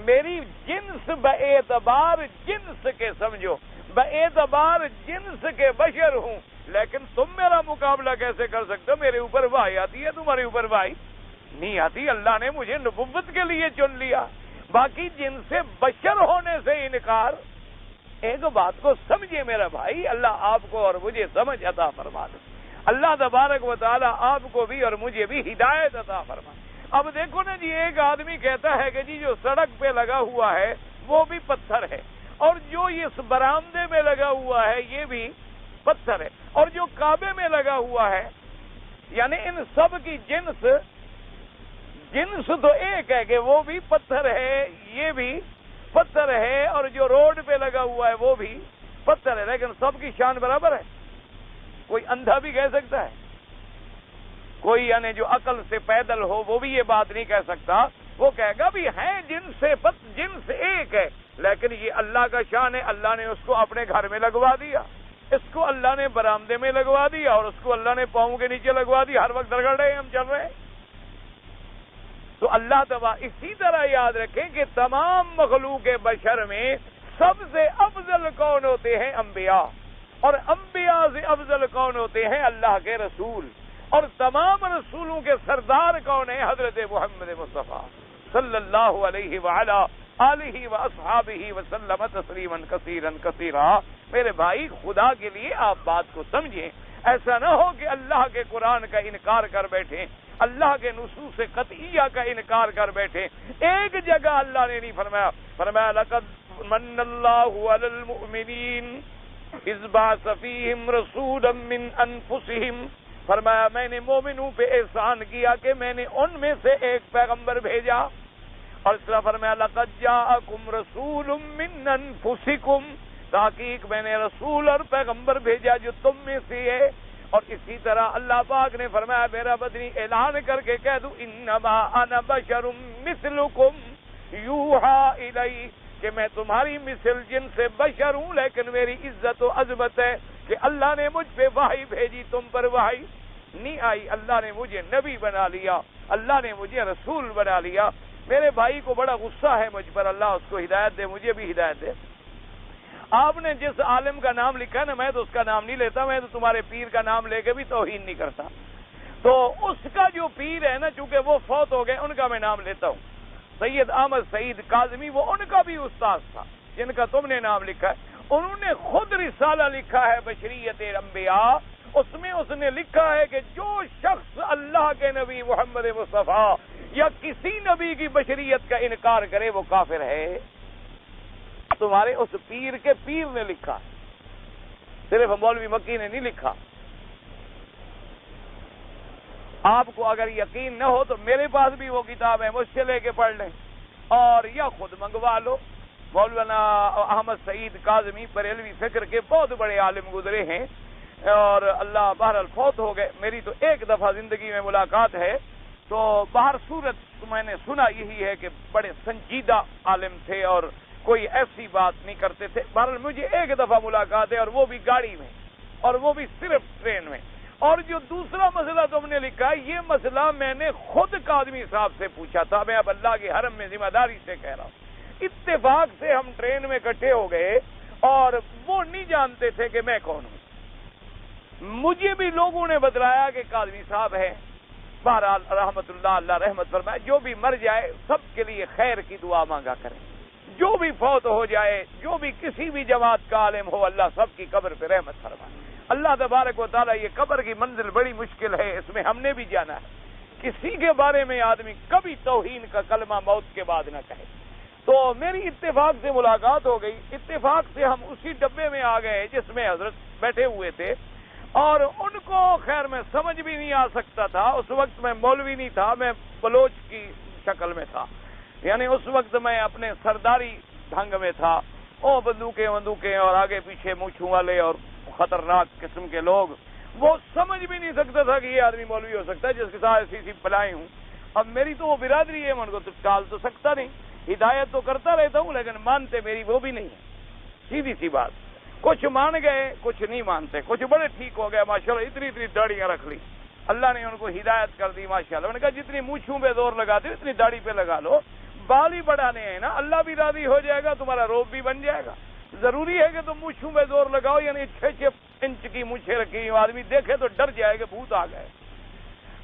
S1: میری جنس باعتبار جنس کے سمجھو، باعتبار جنس کے بشر ہوں، لیکن تم میرا مقابلہ کیسے کر سکتے ہو؟ میرے اوپر وحی آتی ہے، تمہارے اوپر وحی نہیں آتی۔ اللہ نے مجھے نبوت کے لیے چن لیا، باقی جن سے بشر ہونے سے انکار۔ ایک بات کو سمجھے میرا بھائی، اللہ آپ کو اور مجھے سمجھ عطا فرما دے۔ اللہ تبارک و تعالی آپ کو بھی اور مجھے بھی ہدایت عطا فرما۔ اب دیکھو نا جی، ایک آدمی کہتا ہے کہ جی جو سڑک پہ لگا ہوا ہے وہ بھی پتھر ہے، اور جو اس برآمدے میں لگا ہوا ہے یہ بھی پتھر ہے، اور جو کعبے میں لگا ہوا ہے، یعنی ان سب کی جنس تو ایک ہے کہ وہ بھی پتھر ہے، یہ بھی پتھر ہے، اور جو روڈ پہ لگا ہوا ہے وہ بھی پتھر ہے، لیکن سب کی شان برابر ہے؟ کوئی اندھا بھی کہہ سکتا ہے؟ کوئی یعنی جو عقل سے پیدل ہو وہ بھی یہ بات نہیں کہہ سکتا۔ وہ کہے گا بھی ہیں جنس ایک ہے، لیکن یہ اللہ کا شان ہے، اللہ نے اس کو اپنے گھر میں لگوا دیا، اس کو اللہ نے برآمدے میں لگوا دیا، اور اس کو اللہ نے پاؤں کے نیچے لگوا دیا، ہر وقت رگڑ رہے ہیں ہم، چل رہے ہیں۔ تو اللہ تعالیٰ اسی طرح یاد رکھیں کہ تمام مخلوق بشر میں سب سے افضل کون ہوتے ہیں؟ انبیاء، اور انبیاء سے افضل کون ہوتے ہیں؟ اللہ کے رسول، اور تمام رسولوں کے سردار کون ہیں؟ حضرت محمد مصطفیٰ صلی اللہ علیہ وعلا آلہ واصحابہ وسلم تسلیما کثیرا کثیرا۔ میرے بھائی، خدا کے لیے آپ بات کو سمجھیں، ایسا نہ ہو کہ اللہ کے قرآن کا انکار کر بیٹھیں، اللہ کے نصوص قطعیہ کا انکار کر بیٹھیں۔ ایک جگہ اللہ نے نہیں فرمایا لقد من اللہ علی المؤمنین اذ بعث فیہم رسولا من انفسہم، فرمایا میں نے مومنوں پہ احسان کیا کہ میں نے ان میں سے ایک پیغمبر بھیجا، اور اس طرح فرمایا لقد جاءکم رسول من انفسکم، تحقیق میں نے رسول اور پیغمبر بھیجا جو تم میں سے ہے۔ اور اسی طرح اللہ پاک نے فرمایا میرا بدنی اعلان کر کے کہہ دوں انما انا بشر مثلکم یوحى الی، کہ میں تمہاری مثل جن سے بشر ہوں، لیکن میری عزت و عظمت ہے کہ اللہ نے مجھ پہ وحی بھیجی، تم پر وحی نہیں آئی۔ اللہ نے مجھے نبی بنا لیا، اللہ نے مجھے رسول بنا لیا۔ میرے بھائی کو بڑا غصہ ہے مجھ پر، اللہ اس کو ہدایت دے، مجھے بھی ہدایت دے۔ آپ نے جس عالم کا نام لکھا ہے نا، میں تو اس کا نام نہیں لیتا، میں تو تمہارے پیر کا نام لے کے بھی توہین نہیں کرتا۔ تو اس کا جو پیر ہے نا، چونکہ وہ فوت ہو گئے، ان کا میں نام لیتا ہوں۔ سید احمد سعید کاظمی، وہ ان کا بھی استاد تھا جن کا تم نے نام لکھا ہے۔ انہوں نے خود رسالہ لکھا ہے بشریت انبیاء، اس میں اس نے لکھا ہے کہ جو شخص اللہ کے نبی محمد مصطفیٰ یا کسی نبی کی بشریت کا انکار کرے وہ کافر ہے۔ تمہارے اس پیر کے پیر نے لکھا، صرف مولوی مکی نے نہیں لکھا۔ آپ کو اگر یقین نہ ہو تو میرے پاس بھی وہ کتاب ہے، مجھ سے لے کے پڑھ لیں، اور یا خود منگوا لو۔ مولانا احمد سعید کاظمی بریلوی فکر کے بہت بڑے عالم گزرے ہیں، اور اللہ بہرحال فوت ہو گئے۔ میری تو ایک دفعہ زندگی میں ملاقات ہے، تو باہر صورت میں نے سنا یہی ہے کہ بڑے سنجیدہ عالم تھے اور کوئی ایسی بات نہیں کرتے تھے۔ بہرحال مجھے ایک دفعہ ملاقات ہے، اور وہ بھی گاڑی میں، اور وہ بھی صرف ٹرین میں۔ اور جو دوسرا مسئلہ تم نے لکھا ہے، یہ مسئلہ میں نے خود کاظمی صاحب سے پوچھا تھا، میں اب اللہ کے حرم میں ذمہ داری سے کہہ رہا ہوں۔ اتفاق سے ہم ٹرین میں اکٹھے ہو گئے، اور وہ نہیں جانتے تھے کہ میں کون ہوں۔ مجھے بھی لوگوں نے بتلایا کہ کاظمی صاحب ہے۔ بہرحال رحمت اللہ رحمت فرمائے، جو بھی مر جائے سب کے لیے خیر کی دعا مانگا کریں، جو بھی فوت ہو جائے، جو بھی کسی بھی جماعت کا عالم ہو، اللہ سب کی قبر پہ رحمت فرمائے۔ اللہ تبارک و تعالیٰ، یہ قبر کی منزل بڑی مشکل ہے، اس میں ہم نے بھی جانا ہے۔ کسی کے بارے میں آدمی کبھی توہین کا کلمہ موت کے بعد نہ کہے۔ تو میری اتفاق سے ملاقات ہو گئی، اتفاق سے ہم اسی ڈبے میں آ گئے جس میں حضرت بیٹھے ہوئے تھے، اور ان کو خیر میں سمجھ بھی نہیں آ سکتا تھا۔ اس وقت میں مولوی نہیں تھا، میں بلوچ کی شکل میں تھا، یعنی اس وقت میں اپنے سرداری ڈھنگ میں تھا۔ او بندوقیں اور آگے پیچھے مونچھوں والے اور خطرناک قسم کے لوگ، وہ سمجھ بھی نہیں سکتا تھا کہ یہ آدمی مولوی ہو سکتا ہے جس کے ساتھ ایسی سی بلائیں ہوں۔ اب میری تو وہ برادری ہے، میں ان کو تو ٹال تو سکتا نہیں، ہدایت تو کرتا رہتا ہوں، لیکن مانتے میری وہ بھی نہیں ہے، سیدھی سی بات۔ کچھ مان گئے، کچھ نہیں مانتے، کچھ بڑے ٹھیک ہو گئے ماشاءاللہ، اتنی داڑیاں رکھ لی، اللہ نے ان کو ہدایت کر دی ماشاءاللہ۔ میں نے کہا جتنی مونچھوں پہ زور لگاتے ہو اتنی داڑھی پہ لگا لو، بال ہی بڑھانے ہیں نا، اللہ بھی راضی ہو جائے گا، تمہارا روب بھی بن جائے گا۔ ضروری ہے کہ تم مونچھوں پہ زور لگاؤ، یعنی 6 انچ کی مجھے رکھی، آدمی دیکھے تو ڈر جائے کہ بھوت آ گئے۔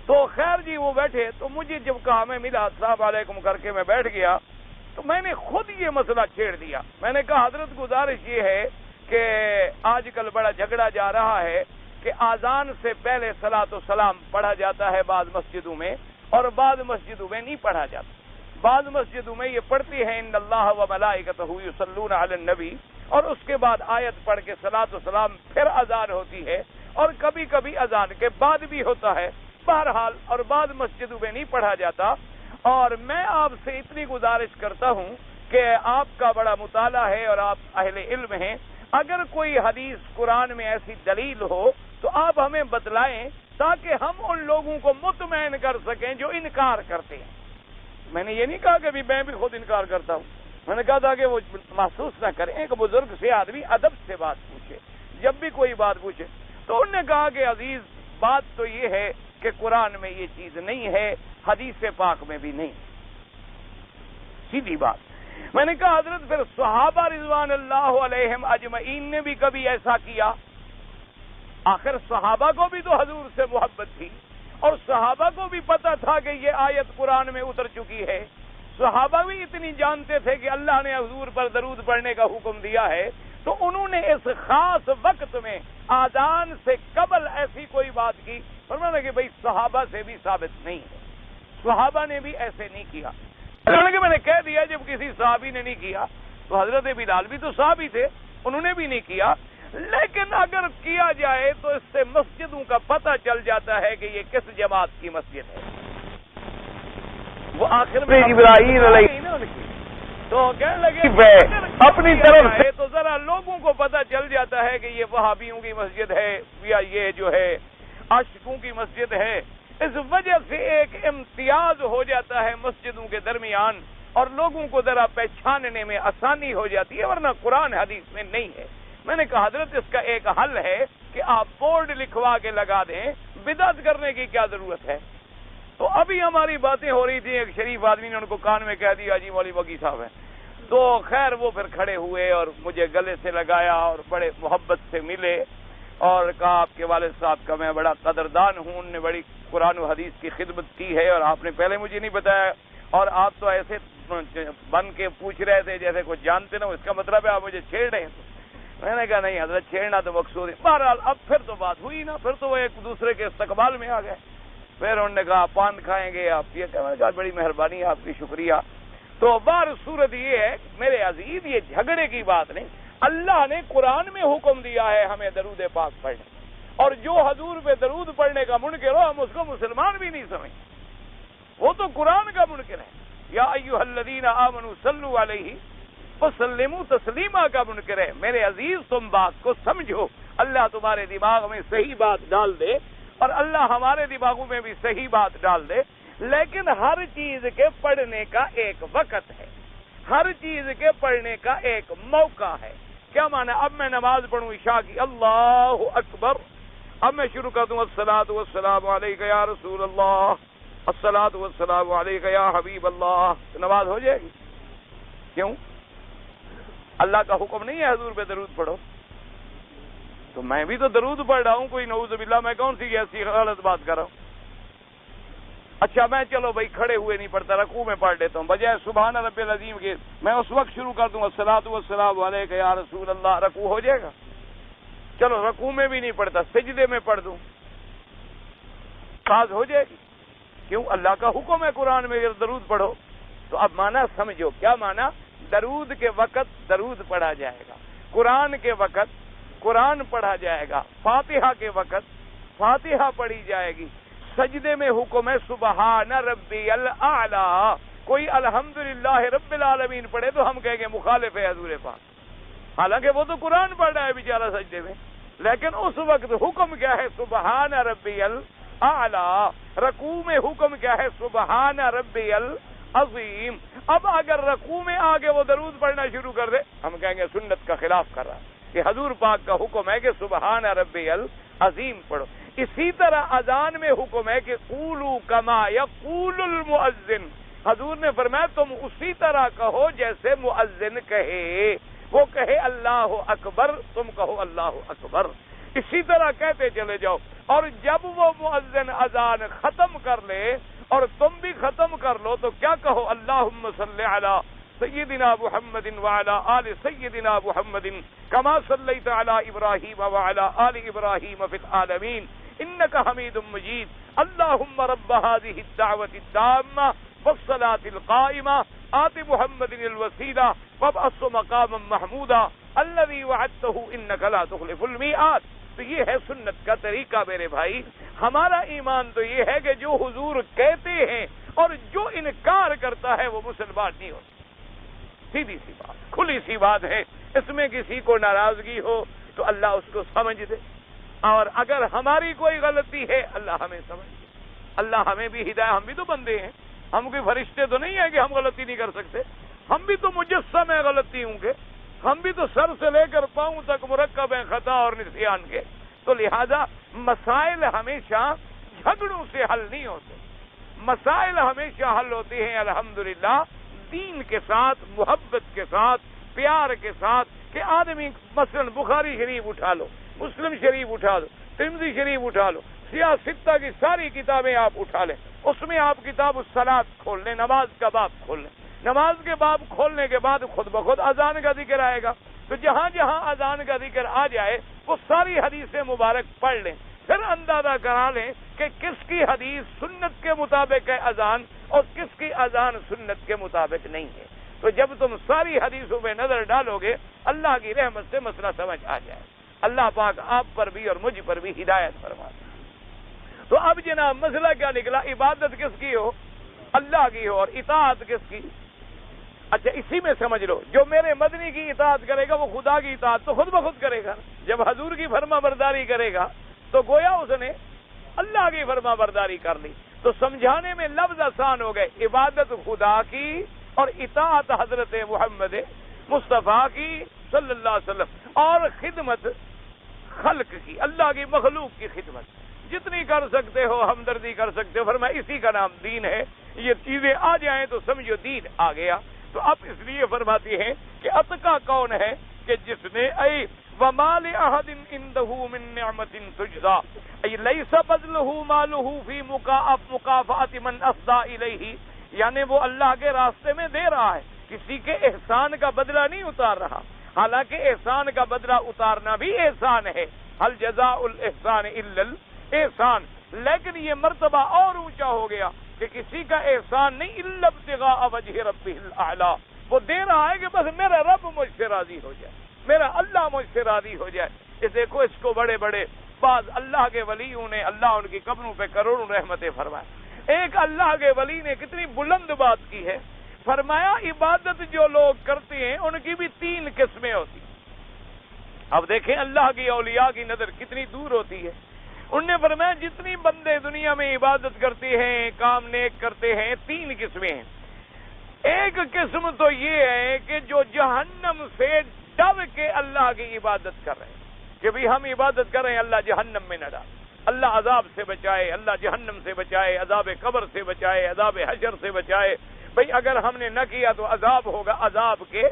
S1: تو خیر جی وہ بیٹھے، تو مجھے جب کہا میں ملا السلام علیکم کر کے میں بیٹھ گیا، تو میں نے خود یہ مسئلہ چھیڑ دیا۔ میں نے کہا حضرت گزارش یہ ہے کہ آج کل بڑا جھگڑا جا رہا ہے کہ اذان سے پہلے صلاۃ و سلام پڑھا جاتا ہے بعض مسجدوں میں، اور بعض مسجدوں میں نہیں پڑھا جاتا۔ بعض مسجدوں میں یہ پڑھتی ہیں ان اللہ و ملائکتہ یصلون علی النبی، اور اس کے بعد آیت پڑھ کے صلاۃ و سلام پھر اذان ہوتی ہے، اور کبھی کبھی اذان کے بعد بھی ہوتا ہے۔ بہرحال اور بعض مسجدوں میں نہیں پڑھا جاتا۔ اور میں آپ سے اتنی گزارش کرتا ہوں کہ آپ کا بڑا مطالعہ ہے اور آپ اہل علم ہیں، اگر کوئی حدیث قرآن میں ایسی دلیل ہو تو آپ ہمیں بتلائیں تاکہ ہم ان لوگوں کو مطمئن کر سکیں جو انکار کرتے ہیں۔ میں نے یہ نہیں کہا کہ میں بھی خود انکار کرتا ہوں، میں نے کہا تھا کہ وہ محسوس نہ کریں کہ بزرگ سے آدمی ادب سے بات پوچھے، جب بھی کوئی بات پوچھے۔ تو انہوں نے کہا کہ عزیز بات تو یہ ہے کہ قرآن میں یہ چیز نہیں ہے، حدیث پاک میں بھی نہیں، سیدھی بات۔ میں نے کہا حضرت پھر صحابہ رضوان اللہ علیہم اجمعین نے بھی کبھی ایسا کیا؟ آخر صحابہ کو بھی تو حضور سے محبت تھی، اور صحابہ کو بھی پتا تھا کہ یہ آیت قرآن میں اتر چکی ہے۔ صحابہ بھی اتنی جانتے تھے کہ اللہ نے حضور پر درود پڑھنے کا حکم دیا ہے، تو انہوں نے اس خاص وقت میں آذان سے قبل ایسی کوئی بات کی، فرمایا کہ بھئی صحابہ سے بھی ثابت نہیں ہے، صحابہ نے بھی ایسے نہیں کیا۔ کہ میں نے کہہ دیا جب کسی صحابی نے نہیں کیا تو حضرت بلال بھی تو صحابی تھے، انہوں نے بھی نہیں کیا۔ لیکن اگر کیا جائے تو اس سے مسجدوں کا پتہ چل جاتا ہے کہ یہ کس جماعت کی مسجد ہے۔ وہ آخر میں ابراہیم علیہ تو کہنے لگے اپنی طرف سے تو ذرا لوگوں کو پتہ چل جاتا ہے کہ یہ وہابیوں کی مسجد ہے یا یہ جو ہے عاشقوں کی مسجد ہے۔ اس وجہ سے ایک امتیاز ہو جاتا ہے مسجدوں کے درمیان، اور لوگوں کو ذرا پہچاننے میں آسانی ہو جاتی ہے، ورنہ قرآن حدیث میں نہیں ہے۔ میں نے کہا حضرت اس کا ایک حل ہے کہ آپ بورڈ لکھوا کے لگا دیں، بدعت کرنے کی کیا ضرورت ہے؟ تو ابھی ہماری باتیں ہو رہی تھی، ایک شریف آدمی نے ان کو کان میں کہہ دیا جی مولوی بگی صاحب ہیں، تو خیر وہ پھر کھڑے ہوئے اور مجھے گلے سے لگایا اور بڑے محبت سے ملے اور کہا آپ کے والد صاحب کا میں بڑا قدردان ہوں، انہوں نے بڑی قرآن و حدیث کی خدمت کی ہے اور آپ نے پہلے مجھے نہیں بتایا، اور آپ تو ایسے بن کے پوچھ رہے تھے جیسے کچھ جانتے نہ ہو، اس کا مطلب ہے آپ مجھے چھیڑ رہے ہیں۔ میں نے کہا نہیں حضرت چھیڑنا تو مقصود ہے۔ بہرحال اب پھر تو بات ہوئی نا، پھر تو وہ ایک دوسرے کے استقبال میں آ گئے۔ پھر انہوں نے کہا پان کھائیں گے آپ کی، میں نے کہا بڑی مہربانی آپ کی، شکریہ۔ تو بار صورت یہ ہے میرے عزیز، یہ جھگڑے کی بات نہیں، اللہ نے قرآن میں حکم دیا ہے ہمیں درود پاک پڑھنے، اور جو حضور پہ درود پڑھنے کا منکر ہو ہم اس کو مسلمان بھی نہیں سمجھتے، وہ تو قرآن کا منکر ہے۔ یا ایھا الذین آمنوا صلوا علیہ وسلموا تسلیما کا منکر ہے۔ میرے عزیز تم بات کو سمجھو، اللہ تمہارے دماغ میں صحیح بات ڈال دے اور اللہ ہمارے دماغوں میں بھی صحیح بات ڈال دے، لیکن ہر چیز کے پڑھنے کا ایک وقت ہے، ہر چیز کے پڑھنے کا ایک موقع ہے۔ کیا معنی؟ اب میں نماز پڑھوں عشاء کی، اللہ اکبر، اب میں شروع کر دوں الصلاۃ والسلام علیک یا رسول اللہ، الصلاۃ والسلام علیک یا حبیب اللہ، تو نماز ہو جائے گی؟ کیوں؟ اللہ کا حکم نہیں ہے حضور پہ درود پڑھو؟ تو میں بھی تو درود پڑھ رہا ہوں، کوئی نعوذ باللہ میں کون سی ایسی غلط بات کر رہا ہوں؟ اچھا میں چلو بھائی کھڑے ہوئے نہیں پڑھتا، رکوع میں پڑھ لیتا ہوں، بجائے سبحان رب العظیم کے میں اس وقت شروع کر دوں الصلاۃ والسلام علیک یا رسول اللہ، رکوع ہو جائے گا؟ چلو رکوع میں بھی نہیں پڑھتا، سجدے میں پڑھ دوں، نماز ہو جائے گی؟ کیوں؟ اللہ کا حکم ہے قرآن میں درود پڑھو۔ تو اب معنی سمجھو، کیا معنی؟ درود کے وقت درود پڑھا جائے گا، قرآن کے وقت قرآن پڑھا جائے گا، فاتحہ کے وقت فاتحہ پڑھی جائے گی، سجدے میں حکم ہے سبحان ربی الاعلی، کوئی الحمدللہ رب العالمین پڑھے تو ہم کہیں گے مخالف ہے حضور پاک، حالانکہ وہ تو قرآن پڑھ رہا ہے بیچارہ سجدے میں، لیکن اس وقت حکم کیا ہے؟ سبحان ربی الاعلی۔ رکوع میں حکم کیا ہے؟ سبحان ربی العظیم۔ اب اگر رکوع میں آگے وہ درود پڑھنا شروع کر دے ہم کہیں گے سنت کا خلاف کر رہا ہے، کہ حضور پاک کا حکم ہے کہ سبحان ربی العظیم پڑھو۔ اسی طرح اذان میں حکم ہے کہ قولوا کما یقول المؤذن، حضور نے فرمایا تم اسی طرح کہو جیسے مؤذن کہے، وہ کہے اللہ اکبر تم کہو اللہ اکبر۔ اسی طرح کہتے چلے جاؤ، اور جب وہ مؤذن اذان ختم کر لے اور تم بھی ختم کر لو تو کیا کہو؟ اللہم صلی علی سیدنا محمد وعلی آل سیدنا محمد کما صلیت علی ابراہیم وعلی آل ابراہیم فی العالمین انک حمید مجید اللہم رب هذه الدعوة التامة والصلاة القائمة آت محمد الوسیلہ وابعثه مقاما محمودا الذی وعدته انک لا تخلف الميعاد۔ تو یہ ہے سنت کا طریقہ میرے بھائی۔ ہمارا ایمان تو یہ ہے کہ جو حضور کہتے ہیں اور جو انکار کرتا ہے وہ مسلمان نہیں ہوتا۔ سیدھی سی بات، کھلی سی بات ہے۔ اس میں کسی کو ناراضگی ہو تو اللہ اس کو سمجھ دے، اور اگر ہماری کوئی غلطی ہے اللہ ہمیں سمجھ دے، اللہ ہمیں بھی ہدایت۔ ہم بھی تو بندے ہیں، ہم کوئی فرشتے تو نہیں ہیں کہ ہم غلطی نہیں کر سکتے، ہم بھی تو مجسم ہیں غلطیوں کے، ہم بھی تو سر سے لے کر پاؤں تک مرکب ہیں خطا اور نسیان کے۔ تو لہذا مسائل ہمیشہ جھگڑوں سے حل نہیں ہوتے، مسائل ہمیشہ حل ہوتے ہیں الحمدللہ دین کے ساتھ، محبت کے ساتھ، پیار کے ساتھ، کہ آدمی مثلا بخاری شریف اٹھا لو، مسلم شریف اٹھا لو، ترمذی شریف اٹھا لو، سیاہ ستہ کی ساری کتابیں آپ اٹھا لیں، اس میں آپ کتاب الصلاۃ کھول لیں، نماز کا باب کھول لیں، نماز کے باب کھولنے کے بعد خود بخود اذان کا ذکر آئے گا، تو جہاں جہاں اذان کا ذکر آ جائے وہ ساری حدیث مبارک پڑھ لیں، پھر اندازہ کرا لیں کہ کس کی حدیث سنت کے مطابق ہے اذان اور کس کی اذان سنت کے مطابق نہیں ہے۔ تو جب تم ساری حدیثوں میں نظر ڈالو گے اللہ کی رحمت سے مسئلہ سمجھ آ جائے۔ اللہ پاک آپ پر بھی اور مجھ پر بھی ہدایت فرمائے۔ تو اب جناب مسئلہ کیا نکلا؟ عبادت کس کی ہو؟ اللہ کی ہو، اور اطاعت کس کی؟ اچھا اسی میں سمجھ لو، جو میرے مدنی کی اطاعت کرے گا وہ خدا کی اطاعت تو خود بخود کرے گا۔ جب حضور کی فرما برداری کرے گا تو گویا اس نے اللہ کی فرما برداری کر لی۔ تو سمجھانے میں لفظ آسان ہو گئے، عبادت خدا کی اور اطاعت حضرت محمد مصطفیٰ کی صلی اللہ علیہ وسلم، اور خدمت خلق کی، اللہ کی مخلوق کی خدمت جتنی کر سکتے ہو، ہمدردی کر سکتے ہو۔ فرمایا اسی کا نام دین ہے۔ یہ چیزیں آ جائیں تو سمجھو دین آ گیا۔ تو اب اس لیے فرماتی ہیں کہ اتقا کون ہے؟ کہ جس نے اے وما لأحد عنده من نعمة تجزى اے ليس بذله ماله في مكافأة من افضى الیہ، یعنی وہ اللہ کے راستے میں دے رہا ہے، کسی کے احسان کا بدلہ نہیں اتار رہا، حالانکہ احسان کا بدلہ اتارنا بھی احسان ہے، هل جزاء الاحسان الا الاحسان، لیکن یہ مرتبہ اور اونچا ہو گیا کہ کسی کا احسان نہیں الا ابتغاء وجہ ربہ الاعلی، وہ دے رہا ہے کہ بس میرا رب مجھ سے راضی ہو جائے، میرا اللہ مجھ سے راضی ہو جائے۔ یہ دیکھو اس کو بڑے بڑے بعض اللہ کے ولیوں نے، اللہ ان کی قبروں پہ کروڑوں رحمتیں فرمائے۔ ایک اللہ کے ولی نے کتنی بلند بات کی ہے، فرمایا عبادت جو لوگ کرتے ہیں ان کی بھی 3 قسمیں ہوتی ہیں۔ اب دیکھیں اللہ کی اولیاء کی نظر کتنی دور ہوتی ہے۔ انہوں نے فرمایا جتنی بندے دنیا میں عبادت کرتے ہیں، کام نیک کرتے ہیں، 3 قسمیں ہیں۔ ایک قسم تو یہ ہے کہ جو جہنم سے ڈر کے اللہ کی عبادت کر رہے ہیں کہ بھی ہم عبادت کر رہے ہیں اللہ جہنم میں نہ ڈال، اللہ عذاب سے بچائے، اللہ جہنم سے بچائے، عذاب قبر سے بچائے، عذاب حشر سے بچائے، بھئی اگر ہم نے نہ کیا تو عذاب ہوگا، عذاب کے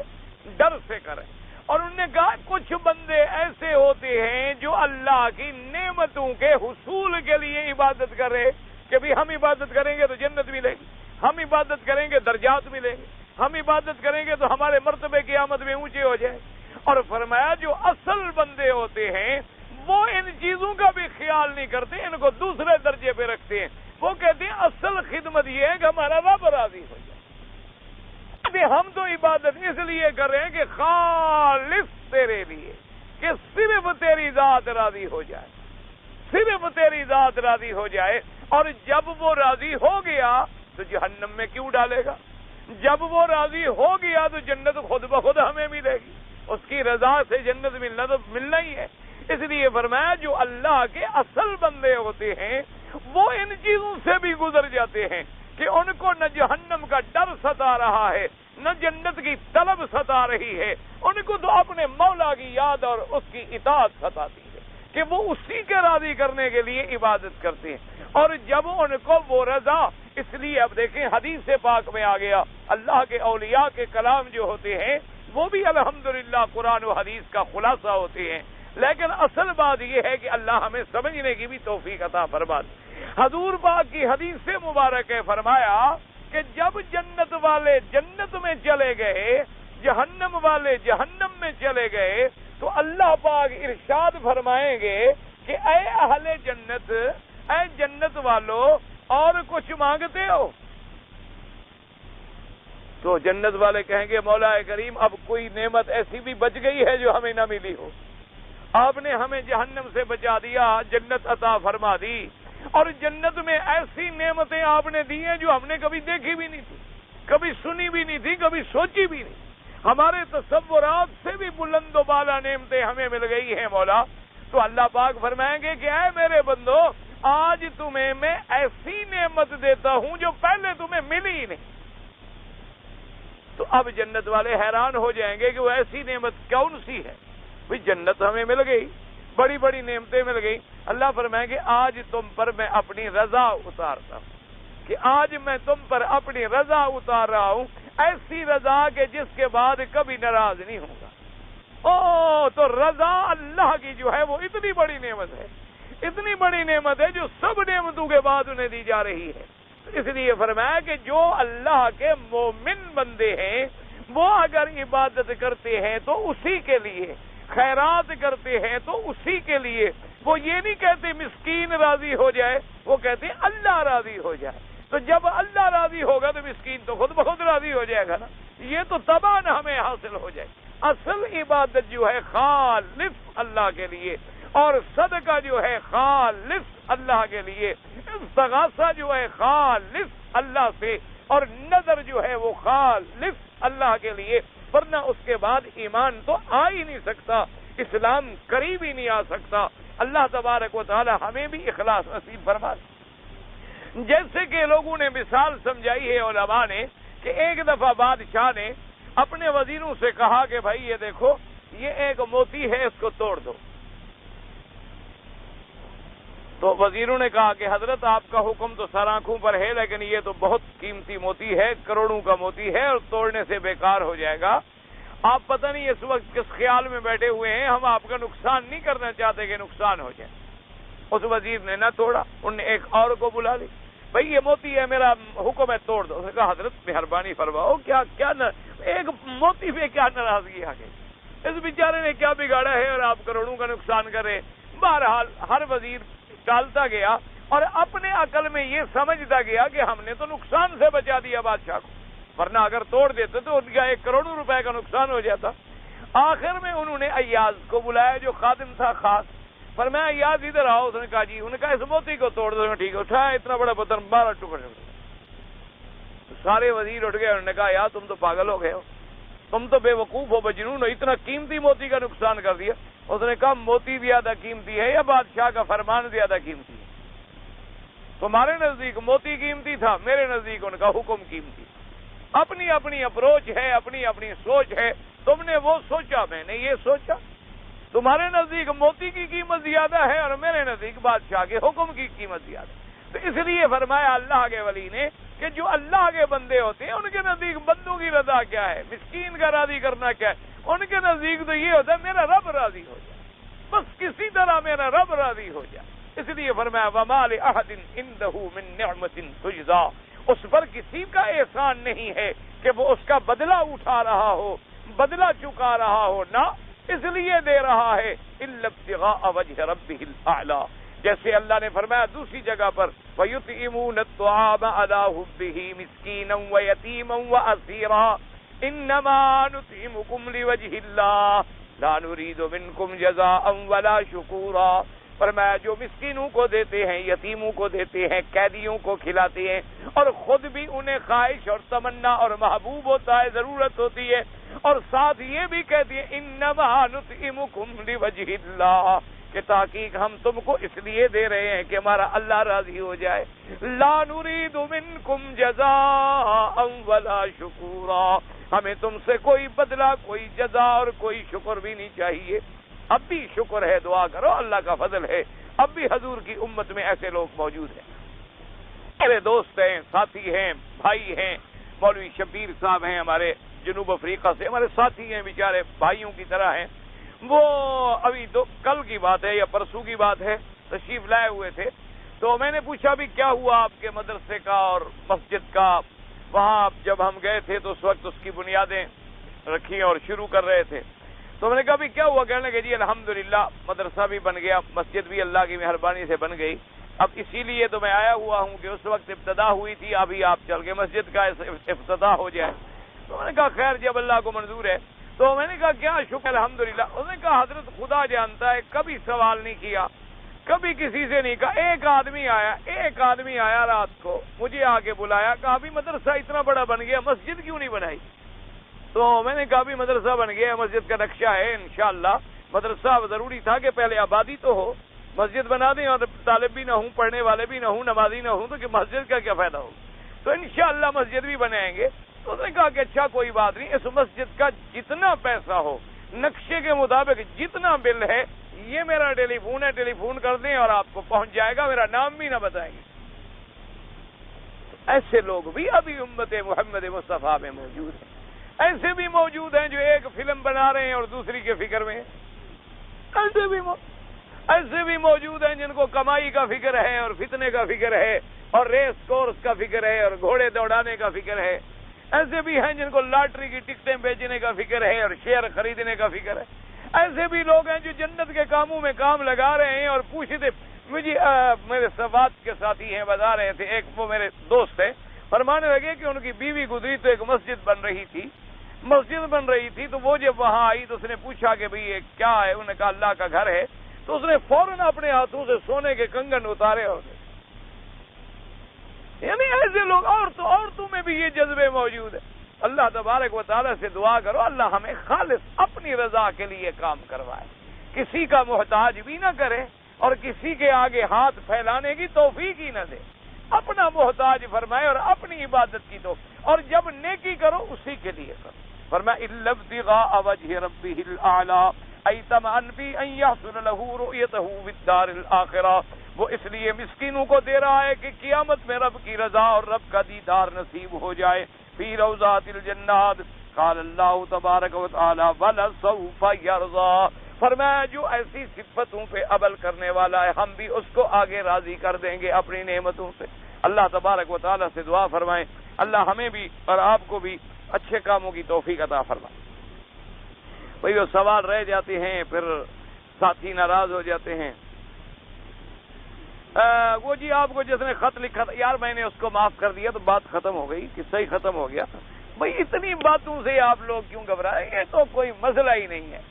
S1: ڈر سے کریں۔ اور انہوں نے کہا کچھ بندے ایسے ہوتے ہیں جو اللہ کی نعمتوں کے حصول کے لیے عبادت کر رہے کہ بھی ہم عبادت کریں گے تو جنت ملے گی، ہم عبادت کریں گے درجات ملیں گے، ہم عبادت کریں گے تو ہمارے مرتبے قیامت میں اونچے ہو جائیں۔ اور فرمایا جو اصل بندے ہوتے ہیں وہ ان چیزوں کا بھی خیال نہیں کرتے، ان کو دوسرے درجے پہ رکھتے ہیں۔ وہ کہتے ہیں اصل خدمت یہ ہے کہ ہمارا رب راضی ہو جائے۔ ہم تو عبادت اس لیے کر رہے ہیں کہ خالص تیرے لیے، کہ صرف تیری ذات راضی ہو جائے، صرف تیری ذات راضی ہو جائے۔ اور جب وہ راضی ہو گیا تو جہنم میں کیوں ڈالے گا؟ جب وہ راضی ہو گیا تو جنت خود بخود ہمیں ملے گی، اس کی رضا سے جنت ملنا تو ملنا ہی ہے۔ اس لیے فرمایا جو اللہ کے اصل بندے ہوتے ہیں وہ ان چیزوں سے بھی گزر جاتے ہیں کہ ان کو نہ جہنم کا ڈر ستا رہا ہے، نہ جنت کی طلب ستا رہی ہے، ان کو تو اپنے مولا کی یاد اور اس کی اطاعت ستاتی ہے کہ وہ اسی کے راضی کرنے کے لیے عبادت کرتے ہیں۔ اور جب ان کو وہ رضا، اس لیے اب دیکھیں حدیث پاک میں آ گیا اللہ کے اولیاء کے کلام جو ہوتے ہیں وہ بھی الحمدللہ قرآن و حدیث کا خلاصہ ہوتے ہیں۔ لیکن اصل بات یہ ہے کہ اللہ ہمیں سمجھنے کی بھی توفیق عطا فرما دے۔ حضور پاک کی حدیث سے مبارک ہے، فرمایا کہ جب جنت والے جنت میں چلے گئے، جہنم والے جہنم میں چلے گئے، تو اللہ پاک ارشاد فرمائیں گے کہ اے اہل جنت، اے جنت والو، اور کچھ مانگتے ہو؟ تو جنت والے کہیں گے مولا کریم اب کوئی نعمت ایسی بھی بچ گئی ہے جو ہمیں نہ ملی ہو، آپ نے ہمیں جہنم سے بچا دیا، جنت عطا فرما دی، اور جنت میں ایسی نعمتیں آپ نے دی ہیں جو ہم نے کبھی دیکھی بھی نہیں تھی، کبھی سنی بھی نہیں تھی، کبھی سوچی بھی نہیں، ہمارے تصورات سے بھی بلند و بالا نعمتیں ہمیں مل گئی ہیں مولا۔ تو اللہ پاک فرمائیں گے کہ اے میرے بندو، آج تمہیں میں ایسی نعمت دیتا ہوں جو پہلے تمہیں ملی ہی نہیں۔ تو اب جنت والے حیران ہو جائیں گے کہ وہ ایسی نعمت کون سی ہے؟ بھئی جنت ہمیں مل گئی، بڑی بڑی نعمتیں مل گئی۔ اللہ فرمائیں گے آج تم پر میں اپنی رضا اتارتا ہوں، کہ آج میں تم پر اپنی رضا اتار رہا ہوں، ایسی رضا کہ جس کے بعد کبھی ناراض نہیں ہوگا۔ تو رضا اللہ کی جو ہے وہ اتنی بڑی نعمت ہے، اتنی بڑی نعمت ہے جو سب نعمتوں کے بعد انہیں دی جا رہی ہے۔ اس لیے فرمایا کہ جو اللہ کے مومن بندے ہیں وہ اگر عبادت کرتے ہیں تو اسی کے لیے، خیرات کرتے ہیں تو اسی کے لیے، وہ یہ نہیں کہتے مسکین راضی ہو جائے، وہ کہتے ہیں اللہ راضی ہو جائے۔ تو جب اللہ راضی ہوگا تو مسکین تو خود بخود راضی ہو جائے گا نا، یہ تو تباہ ہمیں حاصل ہو جائے۔ اصل عبادت جو ہے خالص اللہ کے لیے، اور صدقہ جو ہے خالص اللہ کے لیے، استغاثہ جو ہے خالص اللہ سے، اور نظر جو ہے وہ خالص اللہ کے لیے، ورنہ اس کے بعد ایمان تو آ ہی نہیں سکتا، اسلام قریب ہی نہیں آ سکتا۔ اللہ تبارک و تعالی ہمیں بھی اخلاص نصیب فرما دے۔ جیسے کہ لوگوں نے مثال سمجھائی ہے علماء نے کہ ایک دفعہ بادشاہ نے اپنے وزیروں سے کہا کہ بھائی یہ دیکھو یہ ایک موتی ہے، اس کو توڑ دو۔ تو وزیروں نے کہا کہ حضرت آپ کا حکم تو سر آنکھوں پر ہے، لیکن یہ تو بہت قیمتی موتی ہے، کروڑوں کا موتی ہے، اور توڑنے سے بیکار ہو جائے گا۔ آپ پتہ نہیں اس وقت کس خیال میں بیٹھے ہوئے ہیں، ہم آپ کا نقصان نہیں کرنا چاہتے کہ نقصان ہو جائے۔ اس وزیر نے نہ توڑا، انہوں نے ایک اور کو بلا لی، بھائی یہ موتی ہے، میرا حکم ہے توڑ دو۔ اس نے کہا حضرت مہربانی فرماؤ، کیا ایک موتی پہ کیا ناراضگی آ گئی، اس بیچارے نے کیا بگاڑا ہے اور آپ کروڑوں کا نقصان کر رہے۔ بہرحال ہر وزیر ٹالتا گیا اور اپنے عقل میں یہ سمجھتا گیا کہ ہم نے تو نقصان سے بچا دیا بادشاہ کو، ورنہ اگر توڑ دیتے تو ان کا 1 کروڑ روپے کا نقصان ہو جاتا۔ آخر میں انہوں نے ایاز کو بلایا جو خادم تھا خاص، فرمایا ایاز ادھر آؤ۔ اس نے کہا جی، انہوں نے کہا اس موتی کو توڑ دو۔ ٹھیک ہے، اٹھایا اتنا بڑا پتھر 12 ٹکڑے۔ سارے وزیر اٹھ گئے، انہوں نے کہا یار تم تو پاگل ہو گئے ہو، تم تو بے وقوف ہو، مجنون ہو، اتنا قیمتی موتی کا نقصان کر دیا۔ اس نے کہا موتی زیادہ قیمتی ہے یا بادشاہ کا فرمان زیادہ قیمتی ہے؟ تمہارے نزدیک موتی قیمتی تھا، میرے نزدیک ان کا حکم قیمتی۔ اپنی اپنی اپروچ ہے، اپنی اپنی سوچ ہے، تم نے وہ سوچا، میں نے یہ سوچا۔ تمہارے نزدیک موتی کی قیمت زیادہ ہے اور میرے نزدیک بادشاہ کے حکم کی قیمت زیادہ ہے۔ تو اس لیے فرمایا اللہ کے ولی نے کہ جو اللہ کے بندے ہوتے ہیں ان کے نزدیک بندوں کی رضا کیا ہے، مسکین کا راضی کرنا کیا ہے، ان کے نزدیک تو یہ ہوتا ہے میرا رب راضی ہو جائے، بس کسی طرح میرا رب راضی ہو جائے۔ اس لیے فرمایا وَمَا لِأَحَدٍ عِندَهُ مِن نِعْمَةٍ تُجْزَىٰ، اس پر کسی کا احسان نہیں ہے کہ وہ اس کا بدلہ اٹھا رہا ہو، بدلہ چکا رہا ہو، نہ اس لیے دے رہا ہے إِلَّا ابْتِغَاءَ وَجْهِ رَبِّهِ الْأَعْلَىٰ، جیسے اللہ نے فرمایا دوسری جگہ پر وَيُطْعِمُونَ الطَّعَامَ عَلَىٰ حُبِّهِ مِسْكِينًا وَيَتِيمًا وَأَسِيرًا إِنَّمَا نُطْعِمُكُمْ لِوَجْهِ اللَّهِ لَا نُرِيدُ مِنكُمْ جَزَاءً وَلَا شُكُورًا۔ فرمایا جو مسکینوں کو دیتے ہیں، یتیموں کو دیتے ہیں، قیدیوں کو کھلاتے ہیں، اور خود بھی انہیں خواہش اور تمنا اور محبوب ہوتا ہے، ضرورت ہوتی ہے، اور ساتھ یہ بھی کہتی ہے انما نطعمکم لوجہ اللہ، کہ تحقیق ہم تم کو اس لیے دے رہے ہیں کہ ہمارا اللہ راضی ہو جائے۔ لا نرید منکم جزاء ولا شکورا، ہمیں تم سے کوئی بدلہ، کوئی جزا اور کوئی شکر بھی نہیں چاہیے۔ اب بھی شکر ہے، دعا کرو، اللہ کا فضل ہے، اب بھی حضور کی امت میں ایسے لوگ موجود ہیں۔ میرے دوست ہیں، ساتھی ہیں، بھائی ہیں، مولوی شبیر صاحب ہیں ہمارے جنوب افریقہ سے، ہمارے ساتھی ہیں، بیچارے بھائیوں کی طرح ہیں۔ وہ ابھی تو کل کی بات ہے یا پرسوں کی بات ہے، تشریف لائے ہوئے تھے، تو میں نے پوچھا بھی کیا ہوا آپ کے مدرسے کا اور مسجد کا؟ وہاں جب ہم گئے تھے تو اس وقت اس کی بنیادیں رکھی اور شروع کر رہے تھے، تو میں نے کہا بھی کیا ہوا؟ کہنے لگے جی الحمدللہ مدرسہ بھی بن گیا، مسجد بھی اللہ کی مہربانی سے بن گئی، اب اسی لیے تو میں آیا ہوا ہوں کہ اس وقت ابتدا ہوئی تھی، ابھی آپ چل کے مسجد کا افتتاح ہو جائے۔ تو میں نے کہا خیر جب اللہ کو منظور ہے، تو میں نے کہا کیا شکر الحمدللہ۔ اس نے کہا حضرت خدا جانتا ہے کبھی سوال نہیں کیا، کبھی کسی سے نہیں کہا، ایک آدمی آیا رات کو مجھے آ کے بلایا، کہا بھی مدرسہ اتنا بڑا بن گیا مسجد کیوں نہیں بنائی؟ تو میں نے کہا بھی مدرسہ بن گیا، مسجد کا نقشہ ہے انشاءاللہ، مدرسہ ضروری تھا کہ پہلے آبادی تو ہو، مسجد بنا دیں اور طالب بھی نہ ہوں، پڑھنے والے بھی نہ ہوں، نمازی نہ ہوں، تو کہ مسجد کا کیا فائدہ ہو؟ تو انشاءاللہ مسجد بھی بنائیں گے۔ تو اس نے کہا کہ اچھا کوئی بات نہیں، اس مسجد کا جتنا پیسہ ہو نقشے کے مطابق جتنا بل ہے، یہ میرا ٹیلی فون ہے، ٹیلی فون کر دیں اور آپ کو پہنچ جائے گا، میرا نام بھی نہ بتائیں گے۔ ایسے لوگ بھی ابھی امت محمد مصطفیٰ میں موجود ہیں، ایسے بھی موجود ہیں جو ایک فلم بنا رہے ہیں اور دوسری کے فکر میں، ایسے بھی موجود ہیں جن کو کمائی کا فکر ہے اور فتنے کا فکر ہے اور ریس کورس کا فکر ہے اور گھوڑے دوڑانے کا فکر ہے، ایسے بھی ہیں جن کو لاٹری کی ٹکٹیں بیچنے کا فکر ہے اور شیئر خریدنے کا فکر ہے، ایسے بھی لوگ ہیں جو جنت کے کاموں میں کام لگا رہے ہیں اور پوچھتے مجھے میرے سوات کے ساتھی ہیں بتا رہے تھے، ایک وہ میرے دوست ہیں، فرمانے لگے کہ ان کی بیوی گزری تو ایک مسجد بن رہی تھی تو وہ جب وہاں آئی تو اس نے پوچھا کہ بھئی یہ کیا ہے؟ انہوں نے کہا اللہ کا گھر ہے، تو اس نے فوراً اپنے ہاتھوں سے سونے کے کنگن اتارے اور یعنی ایسے لوگ عورتوں میں بھی یہ جذبے موجود ہیں۔ اللہ تبارک و تعالیٰ سے دعا کرو اللہ ہمیں خالص اپنی رضا کے لیے کام کروائے، کسی کا محتاج بھی نہ کرے اور کسی کے آگے ہاتھ پھیلانے کی توفیق ہی نہ دے، اپنا محتاج فرمائے اور اپنی عبادت کی توفیق، اور جب نیکی کرو اسی کے لیے کرو۔ فرمایا الا ابتغاء وجه ربه الاعلى اي طمعا في ان يحصل له رؤيته في الدار الاخره، وہ اس لیے مسکینوں کو دے رہا ہے کہ قیامت میں رب کی رضا اور رب کا دیدار نصیب ہو جائے۔ فی روضات الجنات قال اللہ تبارک و تعالی ولسوف يرضى، فرمایا جو ایسی صفتوں پہ عمل کرنے والا ہے ہم بھی اس کو آگے راضی کر دیں گے اپنی نعمتوں سے۔ اللہ تبارک و تعالی سے دعا فرمائیں اللہ ہمیں بھی اور آپ کو بھی اچھے کاموں کی توفیق عطا فرمائے۔ بھئی وہ سوال رہ جاتے ہیں، پھر ساتھی ناراض ہو جاتے ہیں، وہ جی آپ کو جس نے خط لکھا تھا یار میں نے اس کو معاف کر دیا تو بات ختم ہو گئی، قصہ ہی ختم ہو گیا۔ بھئی اتنی باتوں سے آپ لوگ کیوں گھبرائیں؟ یہ تو کوئی مسئلہ ہی نہیں ہے۔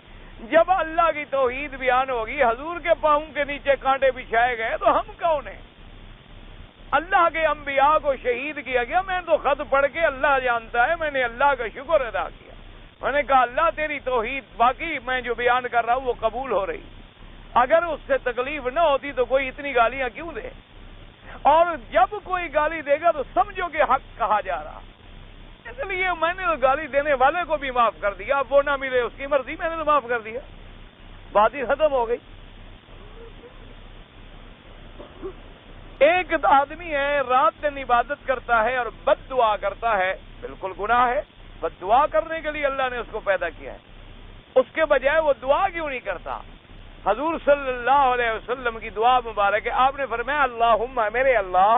S1: جب اللہ کی توحید بیان ہوگی، حضور کے پاؤں کے نیچے کانٹے بچھائے گئے تو ہم کون ہیں؟ اللہ کے انبیاء کو شہید کیا گیا، میں تو خط پڑھ کے اللہ جانتا ہے میں نے اللہ کا شکر ادا کیا، میں نے کہا اللہ تیری توحید باقی میں جو بیان کر رہا ہوں وہ قبول ہو رہی، اگر اس سے تکلیف نہ ہوتی تو کوئی اتنی گالیاں کیوں دے؟ اور جب کوئی گالی دے گا تو سمجھو کہ حق کہا جا رہا، اس لیے میں نے گالی دینے والے کو بھی معاف کر دیا، اب وہ نہ ملے اس کی مرضی، میں نے تو معاف کر دیا، بات ہی ختم ہو گئی۔ ایک آدمی ہے رات دن عبادت کرتا ہے اور بد دعا کرتا ہے، بالکل گناہ ہے، بد دعا کرنے کے لیے اللہ نے اس کو پیدا کیا ہے، اس کے بجائے وہ دعا کیوں نہیں کرتا؟ حضور صلی اللہ علیہ وسلم کی دعا مبارک ہے، آپ نے فرمایا اللہم میرے اللہ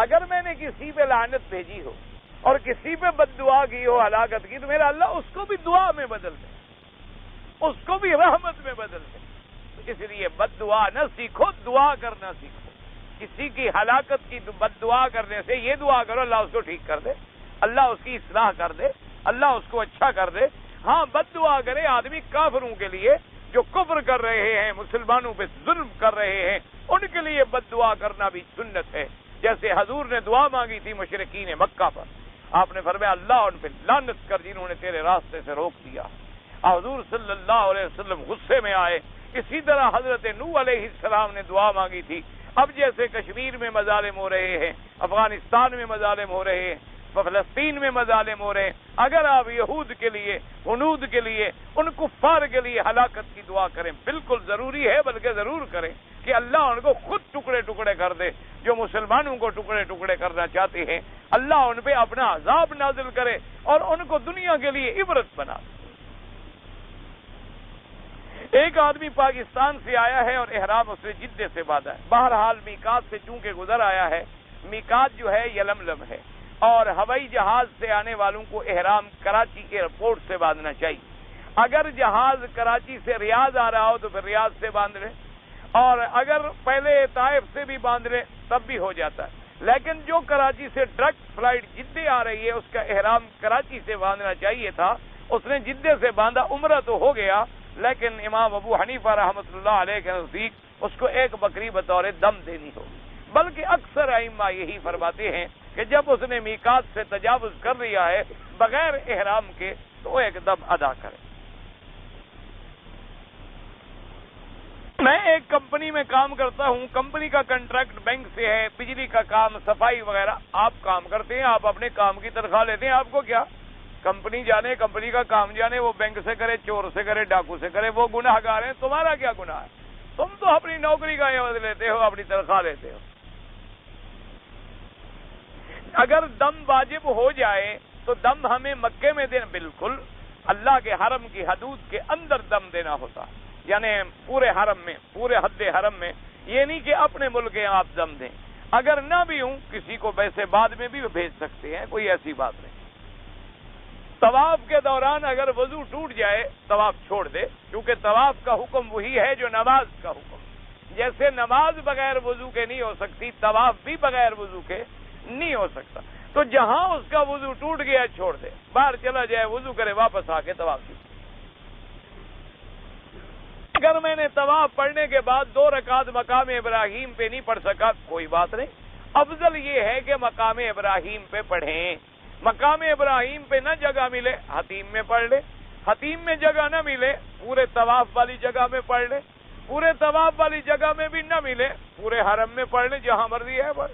S1: اگر میں نے کسی پہ لعنت بھیجی ہو اور کسی پہ بد دعا کی ہو، ہلاکت کی، تو میرا اللہ اس کو بھی دعا میں بدل دے، اس کو بھی رحمت میں بدل دے۔ اس لیے بد دعا نہ سیکھو، دعا کرنا سیکھو۔ کسی کی ہلاکت کی بد دعا کرنے سے یہ دعا کرو اللہ اس کو ٹھیک کر دے، اللہ اس کی اصلاح کر دے، اللہ اس کو اچھا کر دے۔ ہاں بد دعا کرے آدمی کافروں کے لیے جو کفر کر رہے ہیں، مسلمانوں پہ ظلم کر رہے ہیں، ان کے لیے بد دعا کرنا بھی سنت ہے، جیسے حضور نے دعا مانگی تھی مشرکین مکہ پر، آپ نے فرمایا اللہ ان پہ لعنت کر جنہوں نے تیرے راستے سے روک دیا۔ حضور صلی اللہ علیہ وسلم غصے میں آئے۔ اسی طرح حضرت نوح علیہ السلام نے دعا مانگی تھی۔ اب جیسے کشمیر میں مظالم ہو رہے ہیں، افغانستان میں مظالم ہو رہے ہیں، فلسطین میں مظالم ہو رہے ہیں، اگر آپ یہود کے لیے، ہنود کے لیے، ان کفار کے لیے ہلاکت کی دعا کریں، بالکل ضروری ہے، بلکہ ضرور کریں کہ اللہ ان کو خود ٹکڑے ٹکڑے کر دے۔ جو مسلمانوں کو ٹکڑے ٹکڑے کرنا چاہتے ہیں اللہ ان پہ اپنا عذاب نازل کرے اور ان کو دنیا کے لیے عبرت بنا دے۔ ایک آدمی پاکستان سے آیا ہے اور احرام اس نے جدے سے باندھا ہے. بہرحال میقات سے چونکہ گزر آیا ہے، میقات جو ہے یلملم ہے، اور ہوائی جہاز سے آنے والوں کو احرام کراچی ایئرپورٹ سے باندھنا چاہیے. اگر جہاز کراچی سے ریاض آ رہا ہو تو پھر ریاض سے باندھ لے، اور اگر پہلے طائف سے بھی باندھ لے تب بھی ہو جاتا ہے. لیکن جو کراچی سے ڈائریکٹ فلائٹ جدے آ رہی ہے اس کا احرام کراچی سے باندھنا چاہیے تھا، اس نے جدے سے باندھا، عمرہ تو ہو گیا، لیکن امام ابو حنیفہ رحمۃ اللہ علیہ کے نزدیک اس کو ایک بکری بطور دم دینی ہو. بلکہ اکثر ائمہ یہی فرماتے ہیں کہ جب اس نے میقات سے تجاوز کر لیا ہے بغیر احرام کے تو وہ ایک دم ادا کرے. میں ایک کمپنی میں کام کرتا ہوں، کمپنی کا کنٹریکٹ بینک سے ہے، بجلی کا کام، صفائی وغیرہ آپ کام کرتے ہیں، آپ اپنے کام کی تنخواہ لیتے ہیں، آپ کو کیا؟ کمپنی جانے، کمپنی کا کام جانے، وہ بینک سے کرے، چور سے کرے، ڈاکو سے کرے، وہ گناہ گار ہیں، تمہارا کیا گناہ ہے؟ تم تو اپنی نوکری کا عوض لیتے ہو، اپنی تنخواہ لیتے ہو. اگر دم واجب ہو جائے تو دم ہمیں مکے میں دینا، بالکل اللہ کے حرم کی حدود کے اندر دم دینا ہوتا ہے، یعنی پورے حرم میں، پورے حد حرم میں، یہ نہیں کہ اپنے ملک میں آپ دم دیں. اگر نہ بھی ہوں کسی کو ویسے بعد میں بھی بھیج سکتے ہیں، کوئی ایسی بات نہیں. طواف کے دوران اگر وضو ٹوٹ جائے طواف چھوڑ دے، کیونکہ طواف کا حکم وہی ہے جو نماز کا حکم. جیسے نماز بغیر وضو کے نہیں ہو سکتی، طواف بھی بغیر وضو کے نہیں ہو سکتا. تو جہاں اس کا وضو ٹوٹ گیا چھوڑ دے، باہر چلا جائے، وضو کرے، واپس آ کے طواف کی. اگر میں نے طواف پڑھنے کے بعد 2 رکعت مقام ابراہیم پہ نہیں پڑھ سکا، کوئی بات نہیں، افضل یہ ہے کہ مقام ابراہیم پہ پڑھیں. مقام ابراہیم پہ نہ جگہ ملے حتیم میں پڑھ لے، حتیم میں جگہ نہ ملے پورے طواف والی جگہ میں پڑھ لے، پورے طواف والی جگہ میں بھی نہ ملے پورے حرم میں پڑھ لے، جہاں مرضی ہے پڑھ،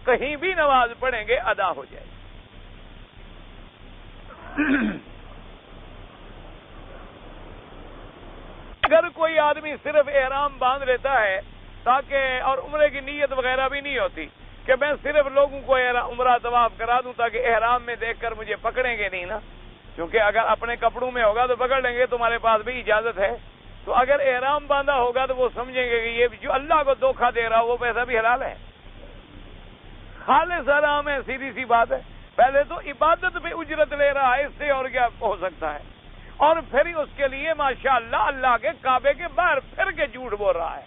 S1: کہیں بھی نماز پڑھیں گے ادا ہو جائے. اگر کوئی آدمی صرف احرام باندھ لیتا ہے تاکہ، اور عمرے کی نیت وغیرہ بھی نہیں ہوتی کہ میں صرف لوگوں کو عمرہ طواف کرا دوں تاکہ احرام میں دیکھ کر مجھے پکڑیں گے نہیں نا، کیونکہ اگر اپنے کپڑوں میں ہوگا تو پکڑ لیں گے، تمہارے پاس بھی اجازت ہے. تو اگر احرام باندھا ہوگا تو وہ سمجھیں گے کہ یہ جو اللہ کو دھوکہ دے رہا وہ پیسہ بھی حلال ہے، خالص حرام ہے. سیدھی سی بات ہے. پہلے تو عبادت پہ اجرت لے رہا ہے، اس سے اور کیا ہو سکتا ہے، اور پھر اس کے لیے ماشاءاللہ اللہ کے کعبے کے باہر پھر کے جھوٹ بول رہا ہے.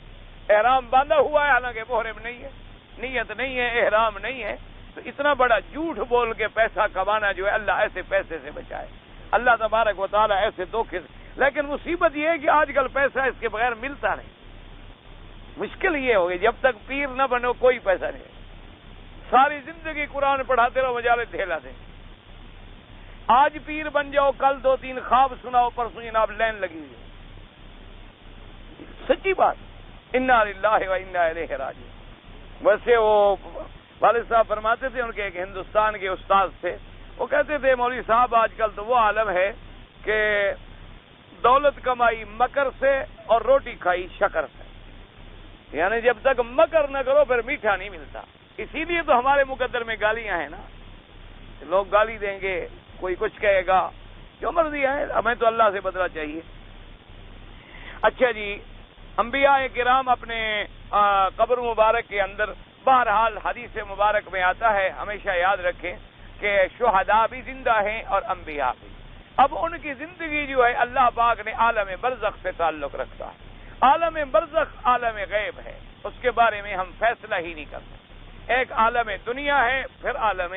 S1: احرام باندھا ہوا ہے حالانکہ محرم نہیں ہے، نیت نہیں ہے، احرام نہیں ہے. تو اتنا بڑا جھوٹ بول کے پیسہ کمانا جو ہے، اللہ ایسے پیسے سے بچائے، اللہ تبارک و تعالیٰ ایسے دھوکے سے. لیکن مصیبت یہ ہے کہ آج کل پیسہ اس کے بغیر ملتا نہیں. مشکل یہ ہوگی جب تک پیر نہ بنو کوئی پیسہ نہیں. ساری زندگی قرآن پڑھاتے رہو، مجالے دھیلا دیں. آج پیر بن جاؤ، کل 2-3 خواب سناؤ، پرسوں جناب لین لگی ہوئی. سچی بات. انا للہ و انا الیہ راجعون. ویسے وہ والد صاحب فرماتے تھے، ان کے ایک ہندوستان کے استاد تھے، وہ کہتے تھے مولوی صاحب آج کل تو وہ عالم ہے کہ دولت کمائی مکر سے اور روٹی کھائی شکر سے، یعنی جب تک مکر نہ کرو پھر میٹھا نہیں ملتا. اسی لیے تو ہمارے مقدر میں گالیاں ہیں نا، لوگ گالی دیں گے، کوئی کچھ کہے گا، جو مرضی ہے، ہمیں تو اللہ سے بدلہ چاہیے. اچھا جی، انبیاء کرام اپنے قبر مبارک کے اندر، بہرحال حدیث مبارک میں آتا ہے، ہمیشہ یاد رکھیں کہ شہداء بھی زندہ ہیں اور انبیاء بھی. اب ان کی زندگی جو ہے اللہ پاک نے عالم برزخ سے تعلق رکھتا ہے. عالم برزخ عالم غیب ہے، اس کے بارے میں ہم فیصلہ ہی نہیں کرتے. ایک عالم دنیا ہے، پھر عالم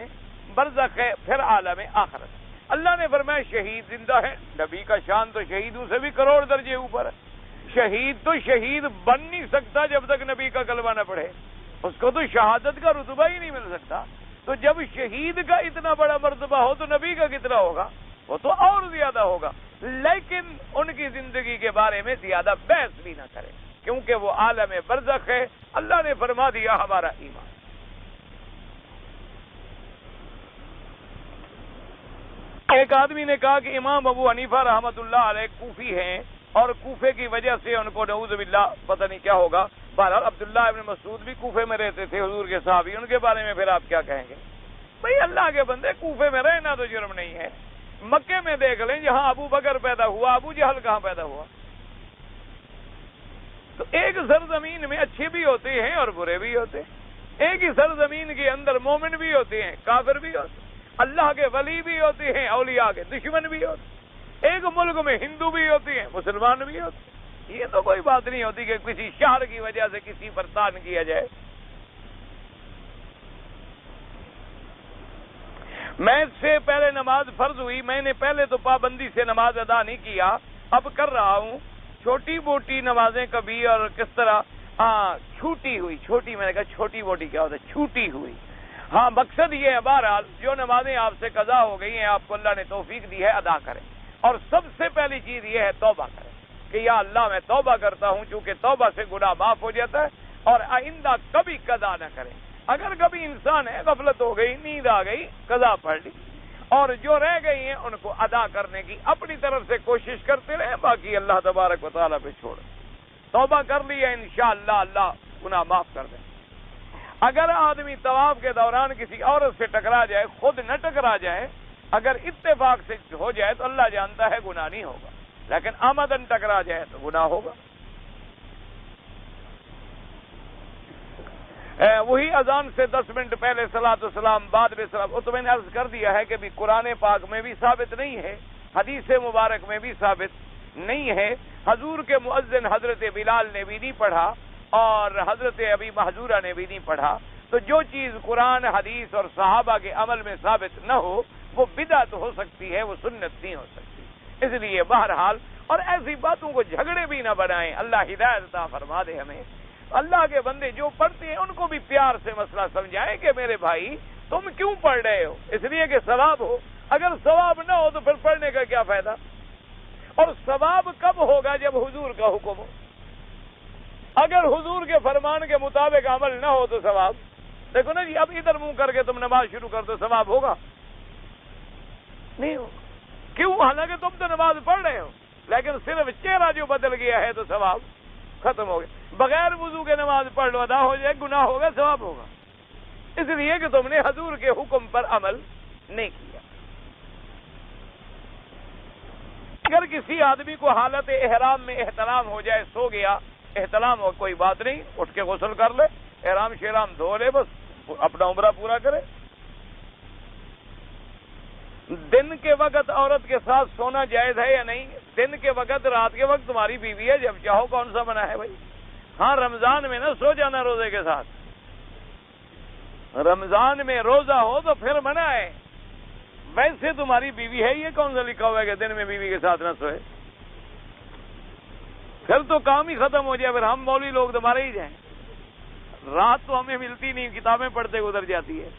S1: برزخ ہے، پھر عالم آخرت. اللہ نے فرمایا شہید زندہ ہے. نبی کا شان تو شہیدوں سے بھی کروڑ درجے اوپر ہے. شہید تو شہید بن نہیں سکتا جب تک نبی کا کلمہ نہ پڑھے، اس کو تو شہادت کا رتبہ ہی نہیں مل سکتا. تو جب شہید کا اتنا بڑا مرتبہ ہو تو نبی کا کتنا ہوگا، وہ تو اور زیادہ ہوگا. لیکن ان کی زندگی کے بارے میں زیادہ بحث بھی نہ کرے، کیونکہ وہ عالم برزخ ہے. اللہ نے فرما دیا ہمارا ایمان. ایک آدمی نے کہا کہ امام ابو حنیفہ رحمۃ اللہ علیہ کوفی ہیں، اور کوفے کی وجہ سے ان کو نعوذ باللہ پتہ نہیں کیا ہوگا. بہرحال عبداللہ ابن مسعود بھی کوفے میں رہتے تھے، حضور کے صحابی، ان کے بارے میں پھر آپ کیا کہیں گے؟ بھئی اللہ کے بندے، کوفے میں رہنا تو جرم نہیں ہے. مکے میں دیکھ لیں جہاں ابو بکر پیدا ہوا، ابو جہل کہاں پیدا ہوا؟ تو ایک سرزمین میں اچھے بھی ہوتے ہیں اور برے بھی ہوتے ہیں، ایک ہی سرزمین کے اندر مومن بھی ہوتے ہیں، کافر بھی ہوتے ہیں، اللہ کے ولی بھی ہوتے ہیں، اولیاء کے دشمن بھی ہوتے ہیں، ایک ملک میں ہندو بھی ہوتے ہیں، مسلمان بھی ہوتے ہیں۔ یہ تو کوئی بات نہیں ہوتی کہ کسی شہر کی وجہ سے کسی پر تان کیا جائے۔ میں سے پہلے نماز فرض ہوئی، میں نے پہلے تو پابندی سے نماز ادا نہیں کیا، اب کر رہا ہوں۔ چھوٹی موٹی نمازیں کبھی اور کس طرح؟ ہاں چھوٹی ہوئی، چھوٹی، میں نے کہا چھوٹی موٹی کیا ہوتا ہے؟ چھوٹی ہوئی۔ ہاں مقصد یہ ہے بہرحال جو نمازیں آپ سے قضا ہو گئی ہیں آپ کو اللہ نے توفیق دی ہے ادا کریں، اور سب سے پہلی چیز یہ ہے توبہ کریں کہ یا اللہ میں توبہ کرتا ہوں، چونکہ توبہ سے گناہ معاف ہو جاتا ہے، اور آئندہ کبھی قضا نہ کریں۔ اگر کبھی انسان ہے غفلت ہو گئی، نیند آ گئی، قضا پڑھ لی، اور جو رہ گئی ہیں ان کو ادا کرنے کی اپنی طرف سے کوشش کرتے رہیں، باقی اللہ تبارک و تعالیٰ پہ چھوڑ۔ توبہ کر لی ہے انشاءاللہ اللہ گناہ معاف کر دیں۔ اگر آدمی طواف کے دوران کسی عورت سے ٹکرا جائے، خود نہ ٹکرا جائے، اگر اتفاق سے ہو جائے تو اللہ جانتا ہے گناہ نہیں ہوگا، لیکن آمدن ٹکرا جائے تو گناہ ہوگا۔ وہی اذان سے 10 منٹ پہلے صلاۃ والسلام، بعد میں سلام۔ تو میں نے عرض کر دیا ہے کہ بھی قرآن پاک میں بھی ثابت نہیں ہے، حدیث مبارک میں بھی ثابت نہیں ہے۔ حضور کے مؤذن حضرت بلال نے بھی نہیں پڑھا اور حضرت ابی محذورہ نے بھی نہیں پڑھا۔ تو جو چیز قرآن، حدیث اور صحابہ کے عمل میں ثابت نہ ہو وہ بدعت ہو سکتی ہے، وہ سنت نہیں ہو سکتی۔ اس لیے بہرحال، اور ایسی باتوں کو جھگڑے بھی نہ بنائیں، اللہ ہدایت عطا فرما دے ہمیں۔ اللہ کے بندے جو پڑھتے ہیں ان کو بھی پیار سے مسئلہ سمجھائیں کہ میرے بھائی تم کیوں پڑھ رہے ہو؟ اس لیے کہ ثواب ہو، اگر ثواب نہ ہو تو پھر پڑھنے کا کیا فائدہ؟ اور ثواب کب ہوگا؟ جب حضور کا حکم ہو۔ اگر حضور کے فرمان کے مطابق عمل نہ ہو تو ثواب، دیکھو نا جی، اب ادھر منہ کر کے تم نماز شروع کر دو، ثواب ہوگا؟ نہیں ہوگا۔ کیوں؟ حالانکہ تم تو نماز پڑھ رہے ہو، لیکن صرف چہرہ جو بدل گیا ہے تو ثواب ختم ہو گیا۔ بغیر وضو کے نماز پڑھ لو، ادا ہو جائے، گناہ ہوگا، ثواب ہوگا، اس لیے کہ تم نے حضور کے حکم پر عمل نہیں کیا۔ اگر کسی آدمی کو حالت احرام میں احتلام ہو جائے، سو گیا، احتلام ہو، کوئی بات نہیں، اٹھ کے غسل کر لے، احرام شیرام دھو لے، بس اپنا عمرہ پورا کرے۔ دن کے وقت عورت کے ساتھ سونا جائز ہے یا نہیں؟ دن کے وقت، رات کے وقت تمہاری بیوی ہے، جب چاہو، کون سا منع ہے بھائی؟ ہاں رمضان میں نہ سو جانا روزے کے ساتھ، رمضان میں روزہ ہو تو پھر منع ہے، ویسے تمہاری بیوی ہے، یہ کون سا لکھا ہوا ہے کہ دن میں بیوی کے ساتھ نہ سوئے؟ پھر تو کام ہی ختم ہو جائے، پھر ہم مولوی لوگ تو مارے ہی جائیں، رات تو ہمیں ملتی نہیں، کتابیں پڑھتے گزر جاتی ہے۔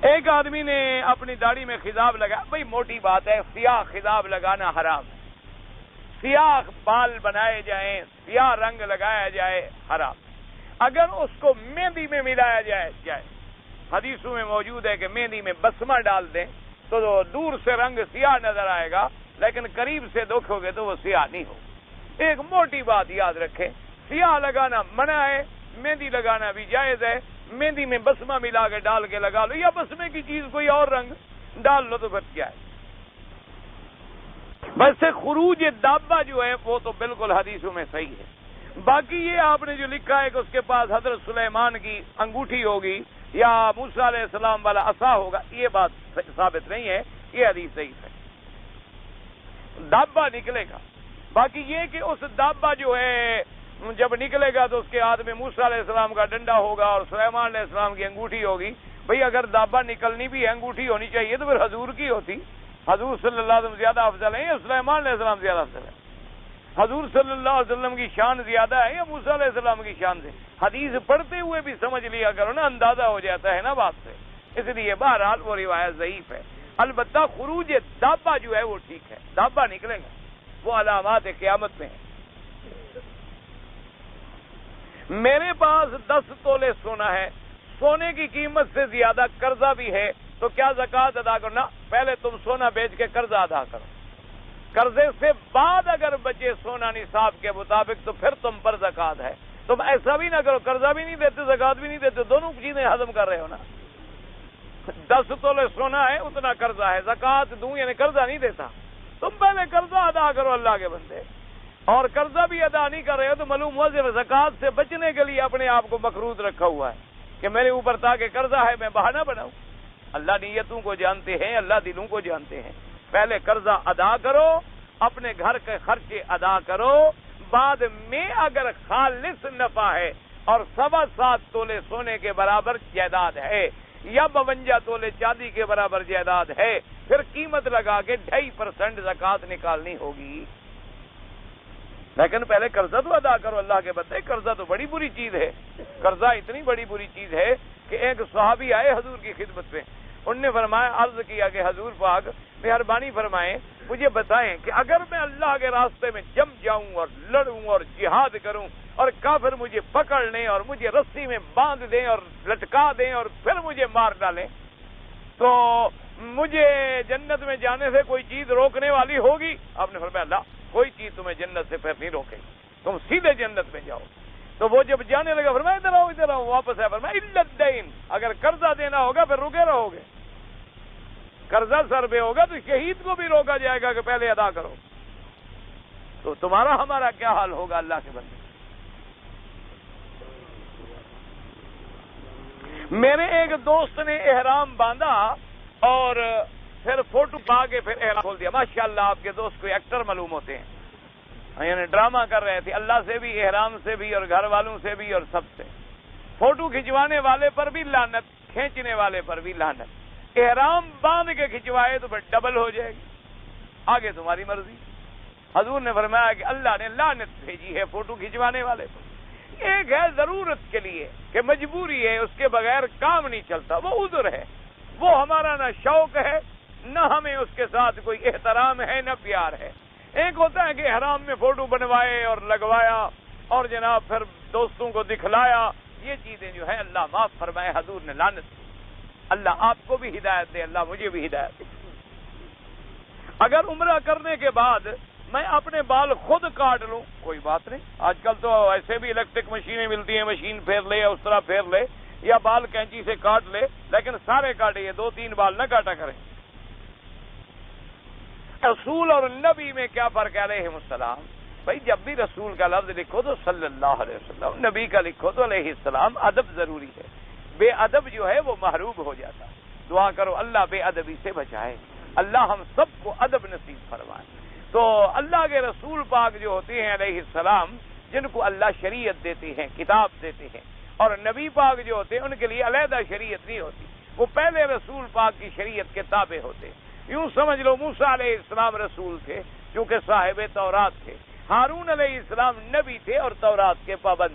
S1: ایک آدمی نے اپنی داڑھی میں خضاب لگا، بھائی موٹی بات ہے، سیاہ خضاب لگانا حرام ہے، سیاہ بال بنائے جائیں، سیاہ رنگ لگایا جائے، حرام۔ اگر اس کو مہندی میں ملایا جائے، حدیثوں میں موجود ہے کہ مہندی میں بسمہ ڈال دیں تو دور سے رنگ سیاہ نظر آئے گا، لیکن قریب سے دیکھو گے تو وہ سیاہ نہیں ہوگا۔ ایک موٹی بات یاد رکھیں، سیاہ لگانا منع ہے، مہندی لگانا بھی جائز ہے۔ مہندی میں بسمہ ملا کے ڈال کے لگا لو، یا بسمے کی چیز کوئی اور رنگ ڈال لو تو پھر کیا ہے۔ ویسے خروج دابہ جو ہے وہ تو بالکل حدیثوں میں صحیح ہے۔ باقی یہ آپ نے جو لکھا ہے کہ اس کے پاس حضرت سلیمان کی انگوٹھی ہوگی یا موسیٰ علیہ السلام والا عصا ہوگا، یہ بات ثابت نہیں ہے، یہ حدیث صحیح ہے۔ دابہ نکلے گا، باقی یہ کہ اس دابہ جو ہے جب نکلے گا تو اس کے ہاتھ میں موسیٰ علیہ السلام کا ڈنڈا ہوگا اور سلیمان علیہ السلام کی انگوٹھی ہوگی۔ بھئی اگر دابہ نکلنی بھی ہے، انگوٹھی ہونی چاہیے تو پھر حضور کی ہوتی، حضور صلی اللہ علیہ وسلم زیادہ افضل ہیں یا سلیمان علیہ السلام زیادہ افضل ہے؟ حضور صلی اللہ علیہ وسلم کی شان زیادہ ہے یا موسیٰ علیہ السلام کی شان سے؟ حدیث پڑھتے ہوئے بھی سمجھ لیا کرو نا، اندازہ ہو جاتا ہے نا بات سے، اس لیے بہرحال وہ روایت ضعیف ہے۔ البتہ خروج دابہ جو ہے وہ ٹھیک ہے، دابہ نکلے گا، وہ علامات قیامت میں ہے۔ میرے پاس 10 تولے سونا ہے، سونے کی قیمت سے زیادہ قرضہ بھی ہے، تو کیا زکوٰۃ ادا کرنا؟ پہلے تم سونا بیچ کے قرضہ ادا کرو، قرضے سے بعد اگر بچے سونا نصاب کے مطابق تو پھر تم پر زکوٰۃ ہے۔ تم ایسا بھی نہ کرو، قرضہ بھی نہیں دیتے، زکوٰۃ بھی نہیں دیتے، دونوں چیزیں ہضم کر رہے ہو نا۔ 10 تولے سونا ہے، اتنا قرضہ ہے، زکوٰۃ دوں یعنی قرضہ نہیں دیتا، تم پہلے قرضہ ادا کرو اللہ کے بندے. اور قرضہ بھی ادا نہیں کر رہے ہو تو معلوم ہوا صرف زکوٰۃ سے بچنے کے لیے اپنے آپ کو مقروض رکھا ہوا ہے کہ میرے اوپر تاکہ قرضہ ہے میں بہانہ بناؤں. اللہ نیتوں کو جانتے ہیں, اللہ دلوں کو جانتے ہیں. پہلے قرضہ ادا کرو, اپنے گھر کے خرچے ادا کرو, بعد میں اگر خالص نفع ہے اور 7.25 تولے سونے کے برابر جائیداد ہے یا 52 تولے چاندی کے برابر جائیداد ہے, پھر قیمت لگا کے 2.5% زکوٰۃ نکالنی ہوگی. لیکن پہلے قرضہ تو ادا کرو اللہ کے بندے. قرضہ تو بڑی بری چیز ہے. قرضہ اتنی بڑی بری چیز ہے کہ ایک صحابی آئے حضور کی خدمت پہ, انہوں نے فرمایا, عرض کیا کہ حضور پاک مہربانی فرمائیں مجھے بتائیں کہ اگر میں اللہ کے راستے میں جم جاؤں اور لڑوں اور جہاد کروں اور کافر مجھے پکڑ لیں اور مجھے رسی میں باندھ دیں اور لٹکا دیں اور پھر مجھے مار ڈالیں تو مجھے جنت میں جانے سے کوئی چیز روکنے والی ہوگی؟ آپ نے فرمایا اللہ, کوئی چیز تمہیں جنت سے پھر نہیں روکے, تم سیدھے جنت میں جاؤ. تو وہ جب جانے لگا فرمایا ادھر آؤ, واپس آیا فرمایا الا الدین, اگر قرضہ دینا ہوگا پھر رکے رہو گے. قرضہ سر پہ ہوگا تو شہید کو بھی روکا جائے گا کہ پہلے ادا کرو. تو تمہارا ہمارا کیا حال ہوگا اللہ کے بندے. میرے ایک دوست نے احرام باندھا اور پھر فوٹو پا کے پھر احرام کھول دیا. ماشاءاللہ آپ کے دوست کوئی ایکٹر معلوم ہوتے ہیں, یعنی ڈرامہ کر رہے تھے, اللہ سے بھی, احرام سے بھی, اور گھر والوں سے بھی, اور سب سے. فوٹو کھنچوانے والے پر بھی لعنت, کھینچنے والے پر بھی لعنت. احرام باندھ کے کھنچوائے تو پھر ڈبل ہو جائے گی, آگے تمہاری مرضی. حضور نے فرمایا کہ اللہ نے لعنت بھیجی ہے فوٹو کھنچوانے والے پر. ایک ہے ضرورت کے لیے کہ مجبوری ہے, اس کے بغیر کام نہیں چلتا, وہ عذر ہے, وہ ہمارا نہ شوق ہے نہ ہمیں اس کے ساتھ کوئی احترام ہے نہ پیار ہے. ایک ہوتا ہے کہ احرام میں فوٹو بنوائے اور لگوایا اور جناب پھر دوستوں کو دکھلایا, یہ چیزیں جو ہے اللہ معاف فرمائے, حضور نے لعنت. اللہ آپ کو بھی ہدایت دے, اللہ مجھے بھی ہدایت دے. اگر عمرہ کرنے کے بعد میں اپنے بال خود کاٹ لوں کوئی بات نہیں, آج کل تو ایسے بھی الیکٹرک مشینیں ملتی ہیں, مشین پھیر لے یا اس طرح پھیر لے یا بال کینچی سے کاٹ لے, لیکن سارے کاٹے, یہ 2-3 بال نہ کاٹا کریں. رسول اور نبی میں کیا فرق ہے علیہ السلام؟ بھائی جب بھی رسول کا لفظ لکھو تو صلی اللہ علیہ وسلم, نبی کا لکھو تو علیہ السلام. ادب ضروری ہے, بے ادب جو ہے وہ محروب ہو جاتا. دعا کرو اللہ بے ادبی سے بچائے, اللہ ہم سب کو ادب نصیب فرمائے. تو اللہ کے رسول پاک جو ہوتے ہیں علیہ السلام, جن کو اللہ شریعت دیتے ہیں, کتاب دیتے ہیں, اور نبی پاک جو ہوتے ہیں ان کے لیے علیحدہ شریعت نہیں ہوتی, وہ پہلے رسول پاک کی شریعت کے تابع ہوتے. یوں سمجھ لو موسیٰ علیہ السلام رسول تھے کیونکہ صاحب تورات تھے, ہارون علیہ السلام نبی تھے اور تورات کے پابند.